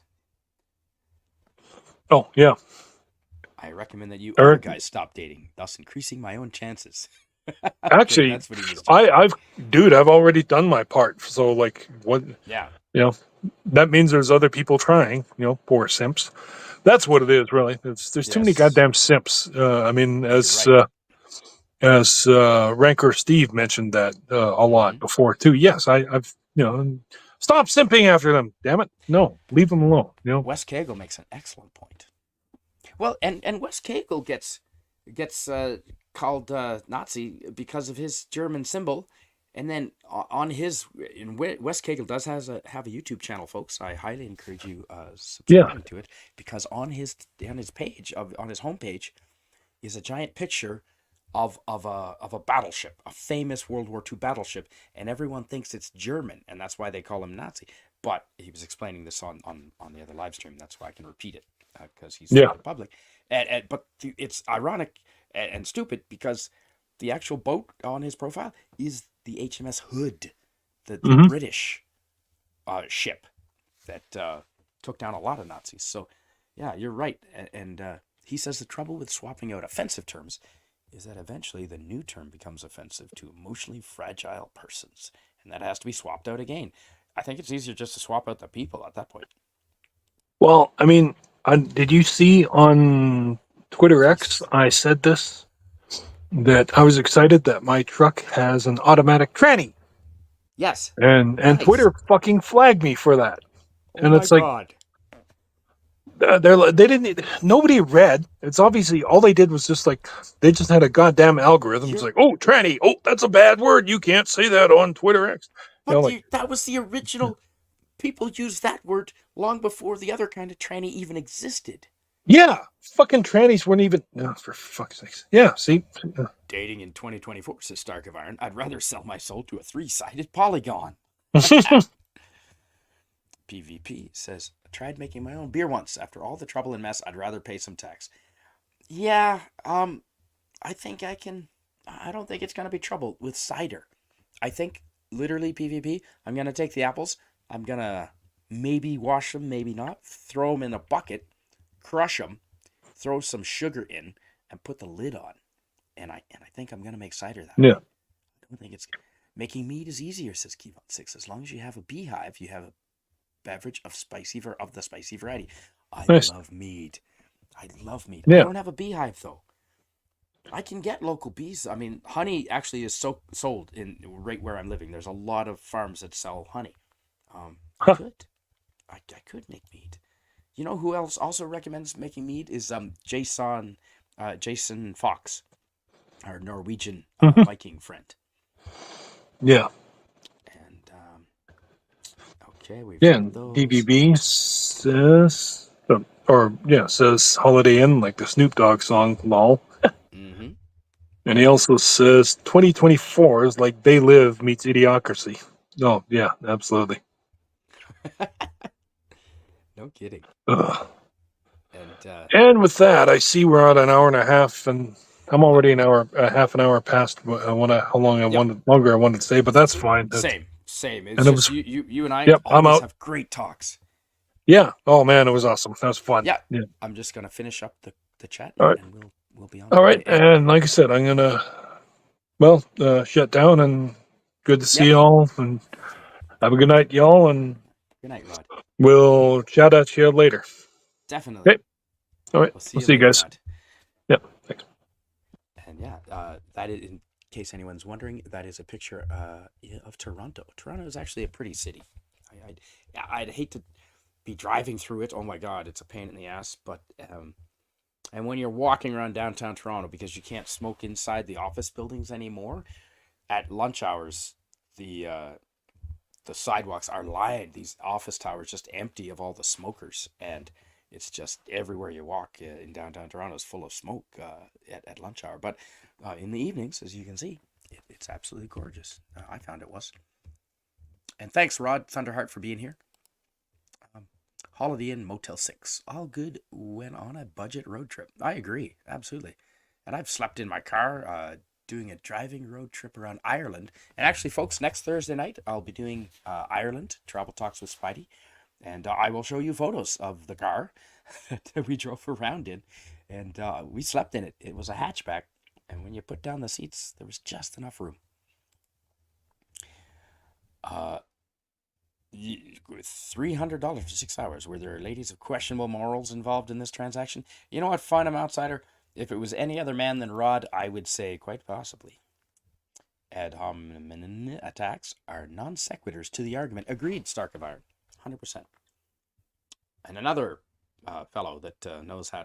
Oh, yeah. I recommend that you Or- other guys stop dating, thus increasing my own chances. Actually, That's what he was joking. I've already done my part. So, like, what, Yeah. that means there's other people trying, poor simps. That's what it is, really. There's too many Yes. goddamn simps. I mean, You're right. as Ranker Steve mentioned that a lot Hmm. before too. Yes, I've stop simping after them. Damn it, no, leave them alone. Wes Cagle makes an excellent point. Well, and Wes Cagle gets called Nazi because of his German symbol, and then on his Wes Cagle does have a YouTube channel, folks. I highly encourage you Yeah, subscribing to it, because on his page on his homepage is a giant picture of a battleship, a famous World War II battleship, and everyone thinks it's German, and that's why they call him Nazi. But he was explaining this on the other live stream. That's why I can repeat it, because he's yeah, the public. But it's ironic and stupid, because the actual boat on his profile is the HMS Hood, the hmm British ship that took down a lot of Nazis. So, yeah, you're right. And he says the trouble with swapping out offensive terms is that eventually the new term becomes offensive to emotionally fragile persons, and that has to be swapped out again. I think it's easier just to swap out the people at that point. Well, I mean, did you see on Twitter X? I said this that I was excited that my truck has an automatic tranny, Yes. and Nice. Twitter fucking flagged me for that. Oh And my it's like God. they didn't. Nobody read. It's obviously all they did was just like they just had a goddamn algorithm. It's You're, like, oh, tranny. Oh, that's a bad word. You can't say that on Twitter X. but Like that was the original. People used that word long before the other kind of tranny even existed. yeah, fucking trannies weren't even. No, for fuck's sakes. Yeah, see. Dating in 2024, says Stark of Iron. I'd rather sell my soul to a 3-sided polygon. PvP says, I tried making my own beer once. After all the trouble and mess, I'd rather pay some tax. Yeah, I think I can. I don't think it's going to be trouble with cider. I think, literally, PvP, I'm going to take the apples. I'm going to maybe wash them, maybe not. Throw them in a bucket, crush them, throw some sugar in, and put the lid on. And I think I'm going to make cider that way. Yeah. I don't think it's. Making mead is easier, says Kevon6. As long as you have a beehive, you have a beverage of the spicy variety. I Nice. love mead. I love mead. I Yeah. don't have a beehive though. I can get local bees. I mean, honey actually is sold in right where I'm living. There's a lot of farms that sell honey. Huh. I could make mead. You know who else also recommends making mead is Jason Fox. our Norwegian Mhm. Viking friend. Yeah. And okay, we've Yeah, got and those. DBB says, says Holiday Inn, like the Snoop Dogg song, lol. Mm-hmm. And he also says 2024 is like They Live meets Idiocracy. Oh, yeah, absolutely. No kidding. Ugh. And And with that, I see we're at an hour and a half, and I'm already half an hour past how long yep, longer I wanted to stay, but that's fine. same. It's And it just was, you and I yep, I'm always out. have great talks. Yeah. Oh man, it was awesome. That was fun. Yeah, Yeah. I'm just gonna finish up the chat All right. and we'll be on All our right. way. And like I said, I'm gonna shut down, and good to see Yep. y'all, and have a good night, y'all, and Good night, Rod. we'll chat at you later. Definitely. Okay. All right. We'll see We'll you see you later, guys. Rod. Yep. Thanks. And yeah, that is, in case anyone's wondering, that is a picture of Toronto. Toronto is actually a pretty city. I'd hate to be driving through it. Oh my God, it's a pain in the ass. But and when you're walking around downtown Toronto, because you can't smoke inside the office buildings anymore, at lunch hours, the sidewalks are lined. These office towers just empty of all the smokers, and it's just everywhere you walk in downtown Toronto is full of smoke at lunch hour. But in the evenings, as you can see, it's absolutely gorgeous. I found it was. And thanks, Rodd Thunderheart, for being here. Holiday Inn Motel 6. All good when on a budget road trip. I agree. Absolutely. And I've slept in my car doing a driving road trip around Ireland. And actually, folks, next Thursday night, I'll be doing Ireland Travel Talks with Spidey. And I will show you photos of the car that we drove around in. And we slept in it. It was a hatchback. And when you put down the seats, there was just enough room. $300 for 6 hours. Were there ladies of questionable morals involved in this transaction? You know what, find him outsider. If it was any other man than Rodd, I would say quite possibly. Ad hominem attacks are non sequiturs to the argument. Agreed, Stark of Iron. 100%. And another fellow that knows how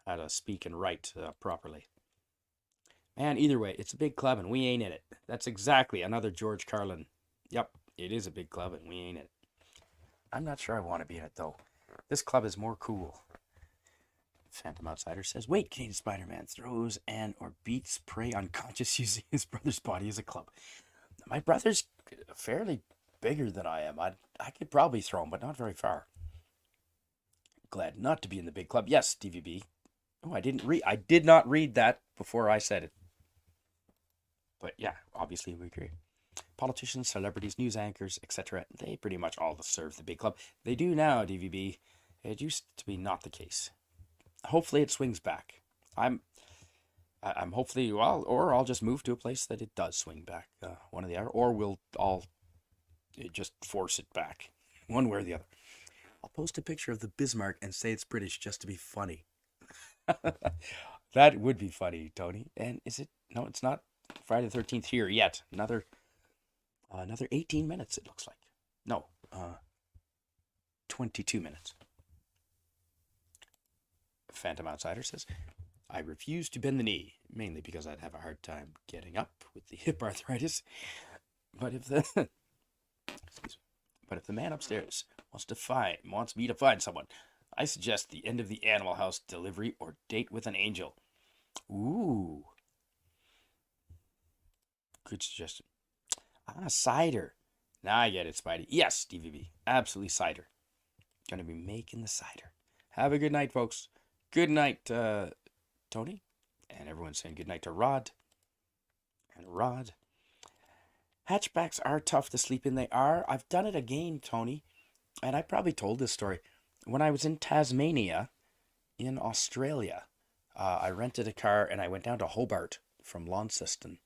to speak and write properly. Man, either way, it's a big club and we ain't in it. That's exactly another George Carlin. Yep, it is a big club and we ain't in it. I'm not sure I want to be in it, though. This club is more cool. Phantom Outsider says, wait, Canadian Spider-Man throws and or beats prey unconscious using his brother's body as a club. My brother's fairly bigger than I am. I could probably throw him, but not very far. Glad not to be in the big club. Yes, DVB. Oh, I did not read that before I said it. But yeah, obviously we agree. Politicians, celebrities, news anchors, etc. They pretty much all serve the big club. They do now, DVB. It used to be not the case. Hopefully it swings back. I'm hopefully, well, or I'll just move to a place that it does swing back, one or the other, or we'll all just force it back, one way or the other. I'll post a picture of the Bismarck and say it's British just to be funny. That would be funny, Tony. And is it? No, it's not Friday the 13th here yet. Another 18 minutes, it looks like. No, 22 minutes. Phantom Outsider says, I refuse to bend the knee, mainly because I'd have a hard time getting up with the hip arthritis. But if the but if the man upstairs wants me to find someone, I suggest the end of the Animal House delivery or date with an angel. Ooh. Good suggestion. Cider. Now I get it, Spidey. Yes, DVB. Absolutely cider. Gonna be making the cider. Have a good night, folks. Good night, Tony. And everyone's saying good night to Rodd. And Rodd. Hatchbacks are tough to sleep in. They are. I've done it again, Tony. And I probably told this story. When I was in Tasmania, in Australia, I rented a car and I went down to Hobart from Launceston,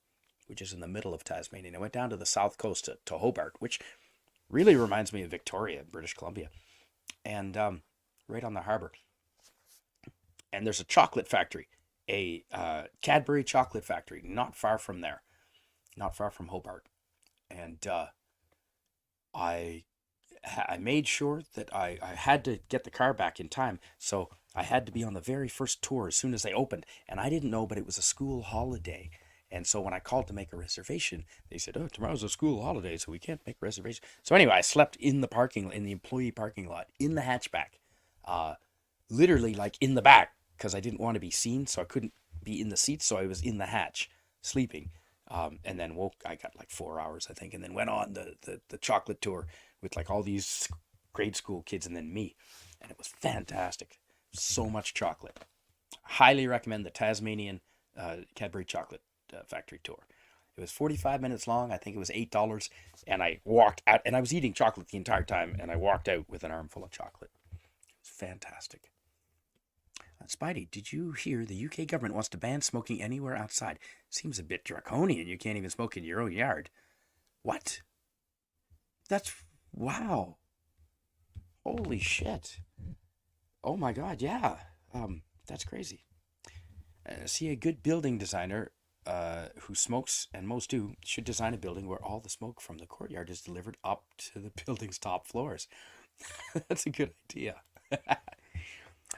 which is in the middle of Tasmania. And I went down to the south coast to Hobart, which really reminds me of Victoria, British Columbia. And right on the harbor. And there's a chocolate factory, a Cadbury chocolate factory, not far from there, not far from Hobart. And I made sure that I had to get the car back in time. So I had to be on the very first tour as soon as they opened, and I didn't know, but it was a school holiday. And so when I called to make a reservation, they said, "Oh, tomorrow's a school holiday, so we can't make a reservation." So anyway, I slept in the employee parking lot, in the hatchback, uh, literally like in the back, because I didn't want to be seen, so I couldn't be in the seats, so I was in the hatch sleeping. And then woke. I got like 4 hours, I think, and then went on the chocolate tour with like all these grade school kids, and then me, and it was fantastic. So much chocolate. Highly recommend the Tasmanian Cadbury Chocolate Factory tour. It was 45 minutes long. I think it was $8, and I walked out, and I was eating chocolate the entire time, and I walked out with an armful of chocolate. It was fantastic. Spidey, did you hear the UK government wants to ban smoking anywhere outside? Seems a bit draconian. You can't even smoke in your own yard. What? That's... wow. Holy shit. Oh my god, yeah. That's crazy. See, a good building designer who smokes, and most do, should design a building where all the smoke from the courtyard is delivered up to the building's top floors. That's a good idea.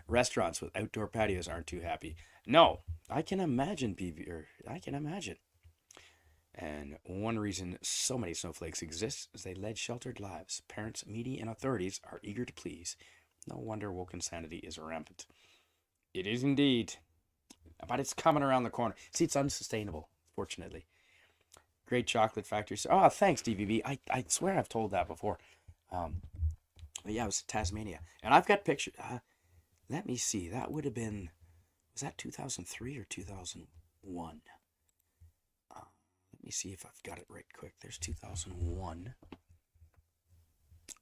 Restaurants with outdoor patios aren't too happy. No, I can imagine, I can imagine. And one reason so many snowflakes exist is they led sheltered lives. Parents, media, and authorities are eager to please. No wonder woke insanity is rampant. It is indeed. But it's coming around the corner. See, it's unsustainable, fortunately. Great chocolate factories. Oh, thanks, DVB. I swear I've told that before. But yeah, it was Tasmania. And I've got pictures. Let me see. That would have been... was that 2003 or 2001? Let me see if I've got it right quick. There's 2001.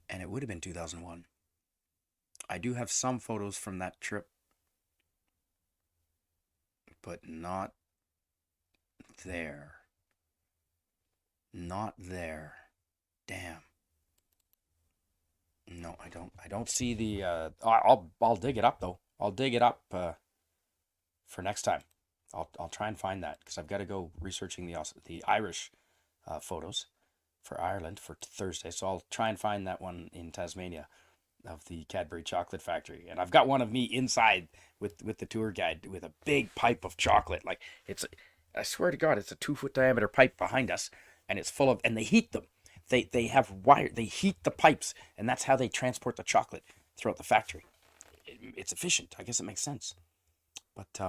And it would have been 2001. I do have some photos from that trip, but not there. Not there. Damn. No, I don't see the I'll dig it up though. I'll dig it up for next time. I'll try and find that, because I've got to go researching the Irish photos for Ireland for Thursday. So I'll try and find that one in Tasmania of the Cadbury Chocolate Factory. And I've got one of me inside with the tour guide with a big pipe of chocolate. Like, I swear to God, it's a 2-foot diameter pipe behind us, and it's full of, and they heat them. They have wire, they heat the pipes, and that's how they transport the chocolate throughout the factory. It's efficient. I guess it makes sense. But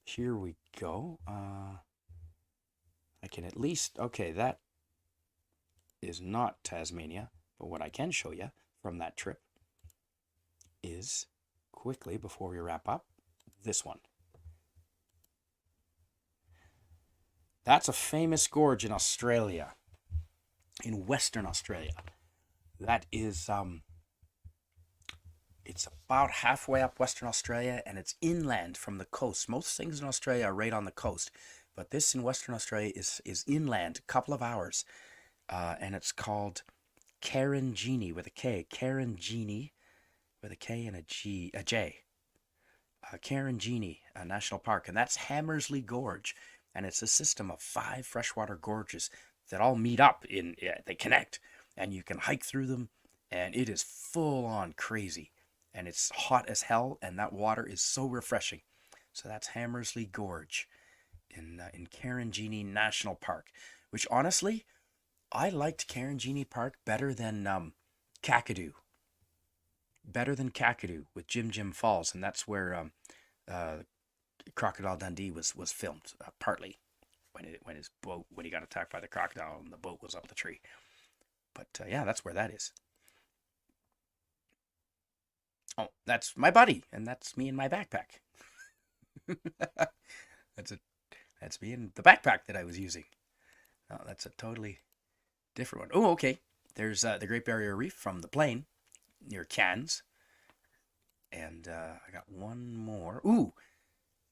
here we go. I can at least, okay, that is not Tasmania, but what I can show you from that trip is, quickly before we wrap up, this one. That's a famous gorge in Australia, in Western Australia. That is, it's about halfway up Western Australia, and it's inland from the coast. Most things in Australia are right on the coast, but this in Western Australia is inland, a couple of hours, and it's called Carangini with a K. Carangini with a K and a J. Carangini National Park, and that's Hammersley Gorge, and it's a system of 5 freshwater gorges that all meet up they connect, and you can hike through them, and it is full on crazy, and it's hot as hell, and that water is so refreshing. So that's Hammersley Gorge in Carangini National Park, which honestly, I liked Carangini Park better than Kakadu. Better than Kakadu with Jim Falls, and that's where Crocodile Dundee was filmed, partly when his boat, when he got attacked by the crocodile and the boat was up the tree. But yeah, that's where that is. Oh, that's my buddy, and that's me in my backpack. That's me in the backpack that I was using. Oh, that's a totally different one. Oh, okay. There's the Great Barrier Reef from the plane near Cairns. And I got one more. Ooh,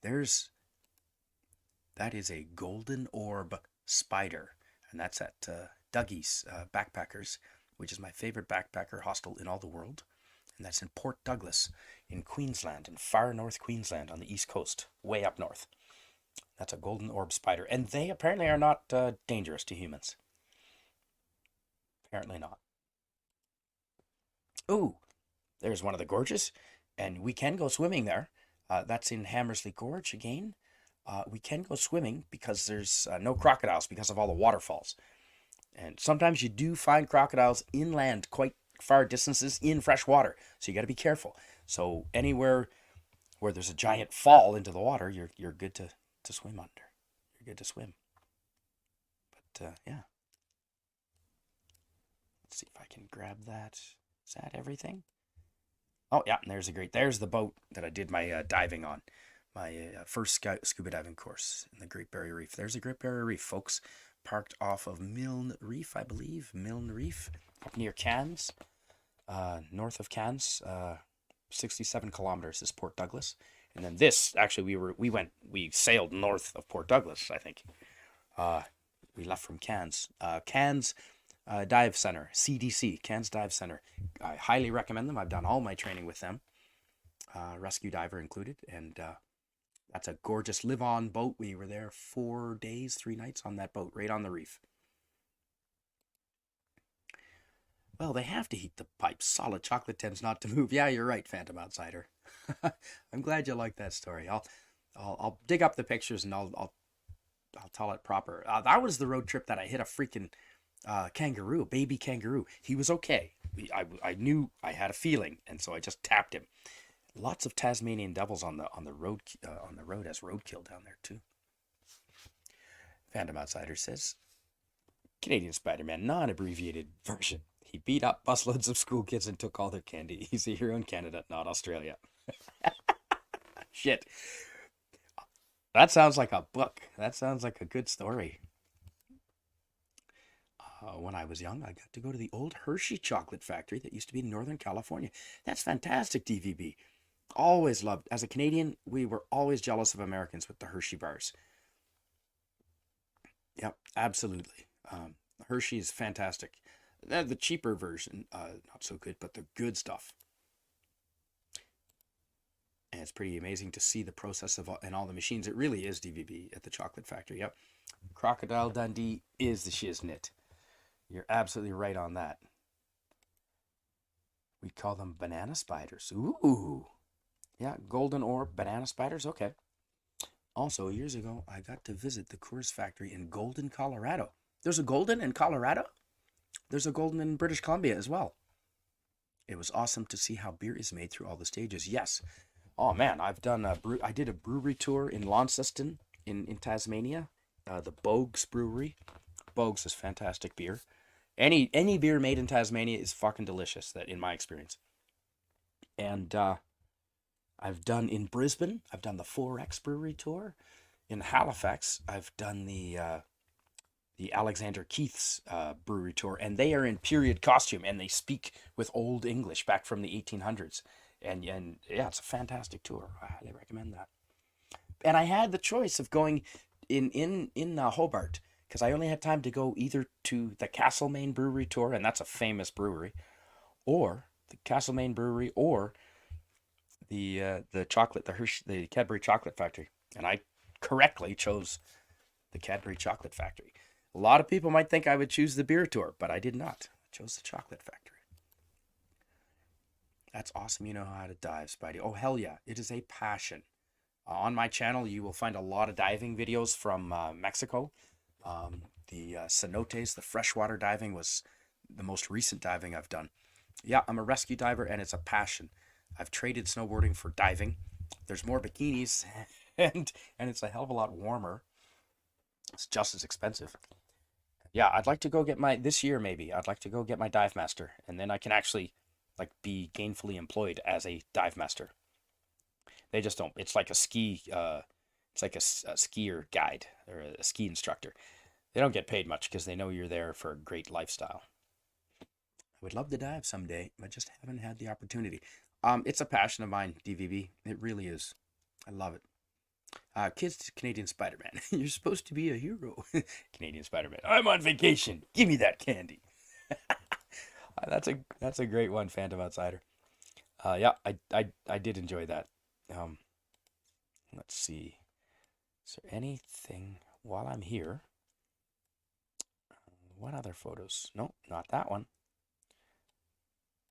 that is a golden orb spider. And that's at Dougie's Backpackers, which is my favorite backpacker hostel in all the world. And that's in Port Douglas in Queensland, in far north Queensland on the east coast, way up north. That's a golden orb spider. And they apparently are not dangerous to humans. Apparently not. Ooh, there's one of the gorges. and we can go swimming there. That's in Hammersley Gorge again. We can go swimming because there's no crocodiles because of all the waterfalls. And sometimes you do find crocodiles inland quite far distances in fresh water. So you got to be careful. So anywhere where there's a giant fall into the water, you're good to swim under. You're good to swim. But yeah. Let's see if I can grab that. Is that everything? Oh yeah, there's the boat that I did my diving on. My first scuba diving course in the Great Barrier Reef. There's the Great Barrier Reef, folks. Parked off of Milne Reef, I believe. Milne Reef, up near Cairns, north of Cairns. 67 kilometers is Port Douglas, and then this actually we sailed north of Port Douglas. I think we left from Cairns. Cairns Dive Center, CDC, Cairns Dive Center. I highly recommend them. I've done all my training with them, rescue diver included, and that's a gorgeous live-on boat. We were there 4 days, 3 nights on that boat, right on the reef. Well, they have to heat the pipes. Solid chocolate tends not to move. Yeah, you're right, Phantom Outsider. I'm glad you like that story. I'll dig up the pictures and I'll tell it proper. That was the road trip that I hit a freaking kangaroo, a baby kangaroo. He was okay. I knew, I had a feeling, and so I just tapped him. Lots of Tasmanian devils on the road as roadkill down there too. Phantom Outsider says, Canadian Spider-Man, non-abbreviated version. He beat up busloads of school kids and took all their candy. He's a hero in Canada, not Australia. Shit. That sounds like a book. That sounds like a good story. When I was young, I got to go to the old Hershey chocolate factory that used to be in Northern California. That's fantastic, DVB. Always loved. As a Canadian, we were always jealous of Americans with the Hershey bars. Yep, absolutely. Hershey is fantastic. The cheaper version, not so good, but the good stuff. And it's pretty amazing to see the process of and all the machines. It really is DVB at the chocolate factory. Yep. Crocodile Dundee is the shiznit. You're absolutely right on that. We call them banana spiders. Ooh. Yeah, golden orb banana spiders. Okay. Also, years ago, I got to visit the Coors factory in Golden, Colorado. There's a Golden in Colorado? There's a Golden in British Columbia as well. It was awesome to see how beer is made through all the stages. Yes. Oh man, I did a brewery tour in Launceston in Tasmania. The Bogues Brewery. Bogues is fantastic beer. Any beer made in Tasmania is fucking delicious, that in my experience. And I've done in Brisbane, I've done the 4X Brewery tour. In Halifax, I've done the Alexander Keith's brewery tour, and they are in period costume, and they speak with Old English back from the 1800s. And yeah, it's a fantastic tour. I highly recommend that. And I had the choice of going in Hobart, because I only had time to go either to the Castlemaine Brewery tour, and that's a famous brewery, or the Castlemaine Brewery, or the Cadbury Chocolate Factory. And I correctly chose the Cadbury Chocolate Factory. A lot of people might think I would choose the beer tour, but I did not. I chose the Chocolate Factory. That's awesome. You know how to dive, Spidey. Oh, hell yeah. It is a passion. On my channel, you will find a lot of diving videos from Mexico. The cenotes, the freshwater diving, was the most recent diving I've done. Yeah, I'm a rescue diver, and it's a passion. I've traded snowboarding for diving. There's more bikinis, and it's a hell of a lot warmer. It's just as expensive. Yeah, I'd like to go get this year maybe. I'd like to go get my dive master, and then I can actually be gainfully employed as a dive master. They just don't. It's like a skier guide or a ski instructor. They don't get paid much because they know you're there for a great lifestyle. I would love to dive someday, but just haven't had the opportunity. It's a passion of mine, DVB. It really is. I love it. Kids to Canadian Spider-Man. You're supposed to be a hero. Canadian Spider-Man. I'm on vacation. Give me that candy. That's a great one, Phantom Outsider. Yeah, I did enjoy that. Let's see. Is there anything while I'm here? What other photos? No, not that one.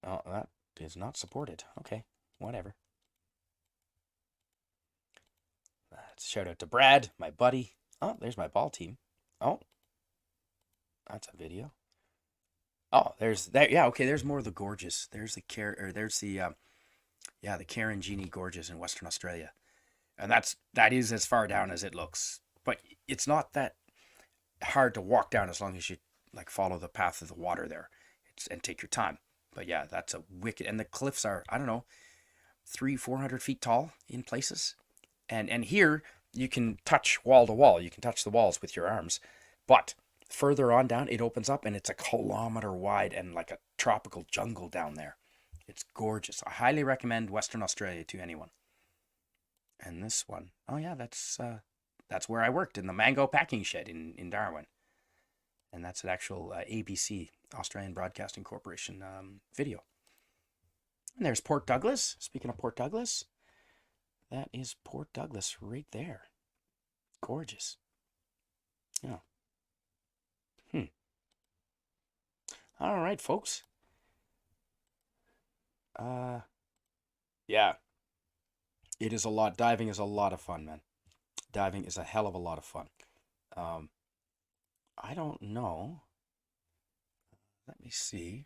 Oh, that is not supported. Okay, whatever. shout out to Brad, my buddy. Oh, there's my ball team. Oh, that's a video. Oh, there's that. Yeah, okay. There's more of the gorges. There's the there's the the Karanjini Gorges in Western Australia, and that is as far down as it looks. But it's not that hard to walk down as long as you like follow the path of the water there, and take your time. But yeah, that's a wicked. And the cliffs are, I don't know, 300-400 feet tall in places, and here you can touch wall to wall. You can touch the walls with your arms, but further on down it opens up and it's a kilometer wide and like a tropical jungle down there. It's gorgeous. I highly recommend Western Australia to anyone. And this one, oh yeah, that's where I worked, in the mango packing shed in Darwin. And that's an actual ABC, Australian Broadcasting Corporation video. And there's Port Douglas. Speaking of Port Douglas, that is Port Douglas right there. Gorgeous. Yeah. All right, folks. Yeah. It is a lot. Diving is a lot of fun, man. Diving is a hell of a lot of fun. I don't know. Let me see.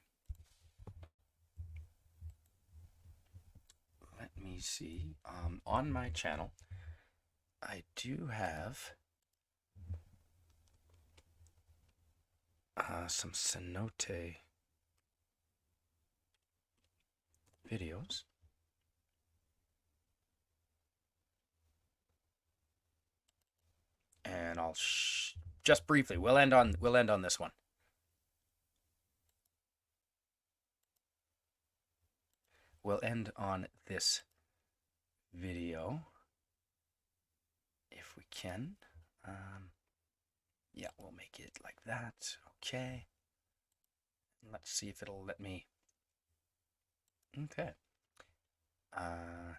On my channel, I do have some cenote videos. And I'll just briefly, we'll end on this one. We'll end on this video if we can. Yeah, we'll make it like that. Okay. Let's see if it'll let me. Okay. I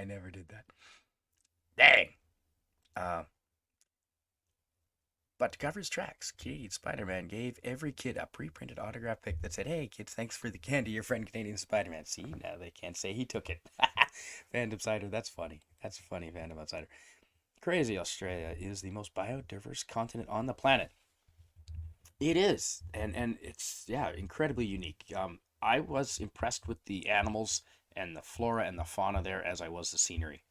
never did that. Dang. But to cover his tracks, Canadian Spider-Man gave every kid a pre-printed autograph pic that said, "Hey kids, thanks for the candy, your friend Canadian Spider-Man." See, now they can't say he took it. Fandom Cider, that's funny. That's funny, Fandom Outsider. Crazy, Australia is the most biodiverse continent on the planet. It is, and it's, yeah, incredibly unique. I was impressed with the animals and the flora and the fauna there as I was the scenery.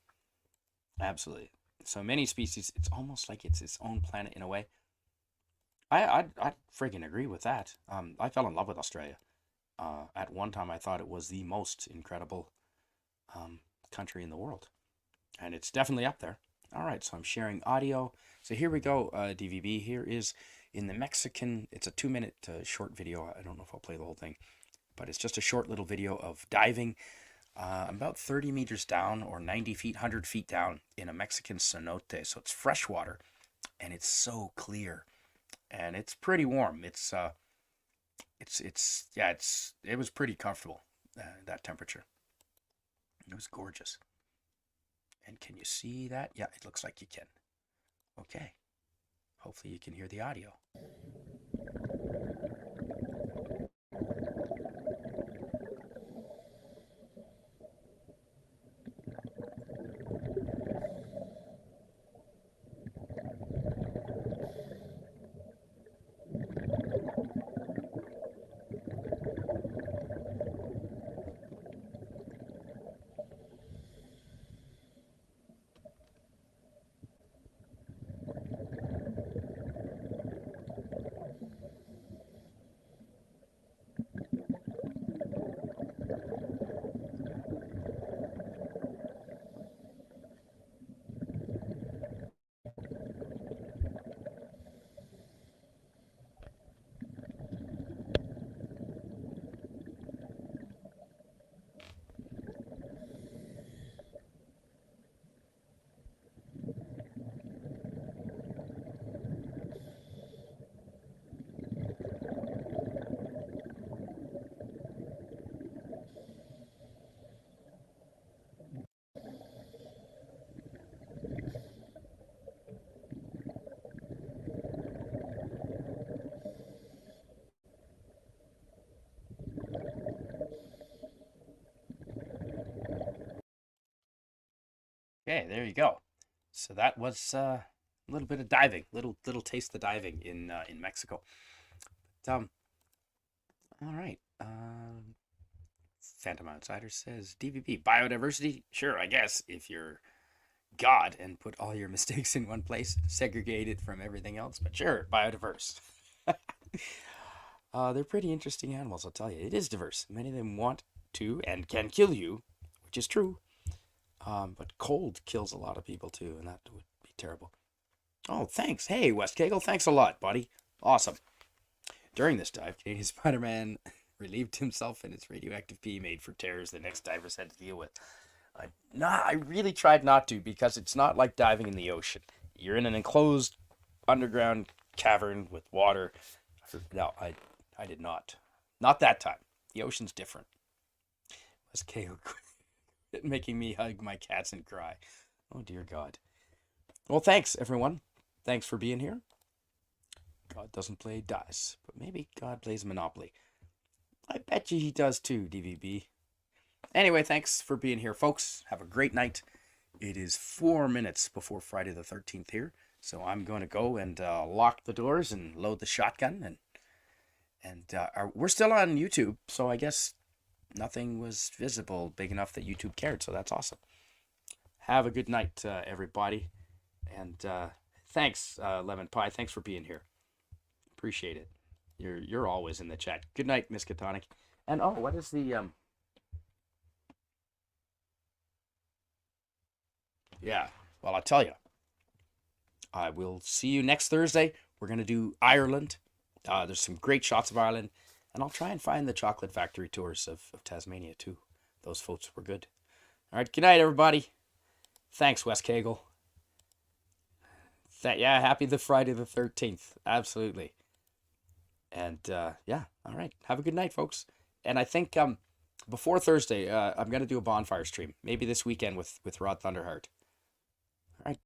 Absolutely. So many species, it's almost like it's its own planet in a way. I friggin' agree with that. I fell in love with Australia. At one time, I thought it was the most incredible country in the world, and it's definitely up there. All right, so I'm sharing audio. So here we go, DVB. Here is in the Mexican. It's a 2-minute short video. I don't know if I'll play the whole thing, but it's just a short little video of diving about 30 meters down, or 90 feet, 100 feet down, in a Mexican cenote. So it's fresh water, and it's so clear, and it's pretty warm. It was pretty comfortable, that temperature. It was gorgeous. And can you see that? Yeah, it looks like you can. Okay. Hopefully you can hear the audio. Okay, there you go. So that was a little bit of diving, little taste of diving in Mexico. But, all right. Phantom Outsider says DVB biodiversity. Sure, I guess if you're God and put all your mistakes in one place, segregate it from everything else. But sure, biodiverse. They're pretty interesting animals, I'll tell you. It is diverse. Many of them want to and can kill you, which is true. But cold kills a lot of people too, and that would be terrible. Oh, thanks. Hey, West Kegel, thanks a lot, buddy. Awesome. During this dive, Canadian Spider-Man relieved himself in its radioactive pee made for terrors the next divers had to deal with. I really tried not to because it's not like diving in the ocean. You're in an enclosed underground cavern with water. No, I did not. Not that time. The ocean's different. West Kegel quit making me hug my cats and cry. Oh, dear God. Well, thanks, everyone. Thanks for being here. God doesn't play dice, but maybe God plays Monopoly. I bet you he does too, DVB. Anyway, thanks for being here, folks. Have a great night. It is 4 minutes before Friday the 13th here, so I'm going to go and lock the doors and load the shotgun. We're still on YouTube, so I guess nothing was visible big enough that YouTube cared, so that's awesome. Have a good night, everybody. And thanks, Lemon Pie. Thanks for being here. Appreciate it. You're always in the chat. Good night, Miss Katonic. And oh, what is the Yeah, well, I'll tell you. I will see you next Thursday. We're gonna do Ireland. There's some great shots of Ireland, and I'll try and find the chocolate factory tours of Tasmania too. Those photos were good. All right, good night, everybody. Thanks, Wes Kegel. Yeah, happy the Friday the 13th. Absolutely. And yeah, all right. Have a good night, folks. And I think before Thursday, I'm gonna do a bonfire stream. Maybe this weekend with Rodd Thunderheart.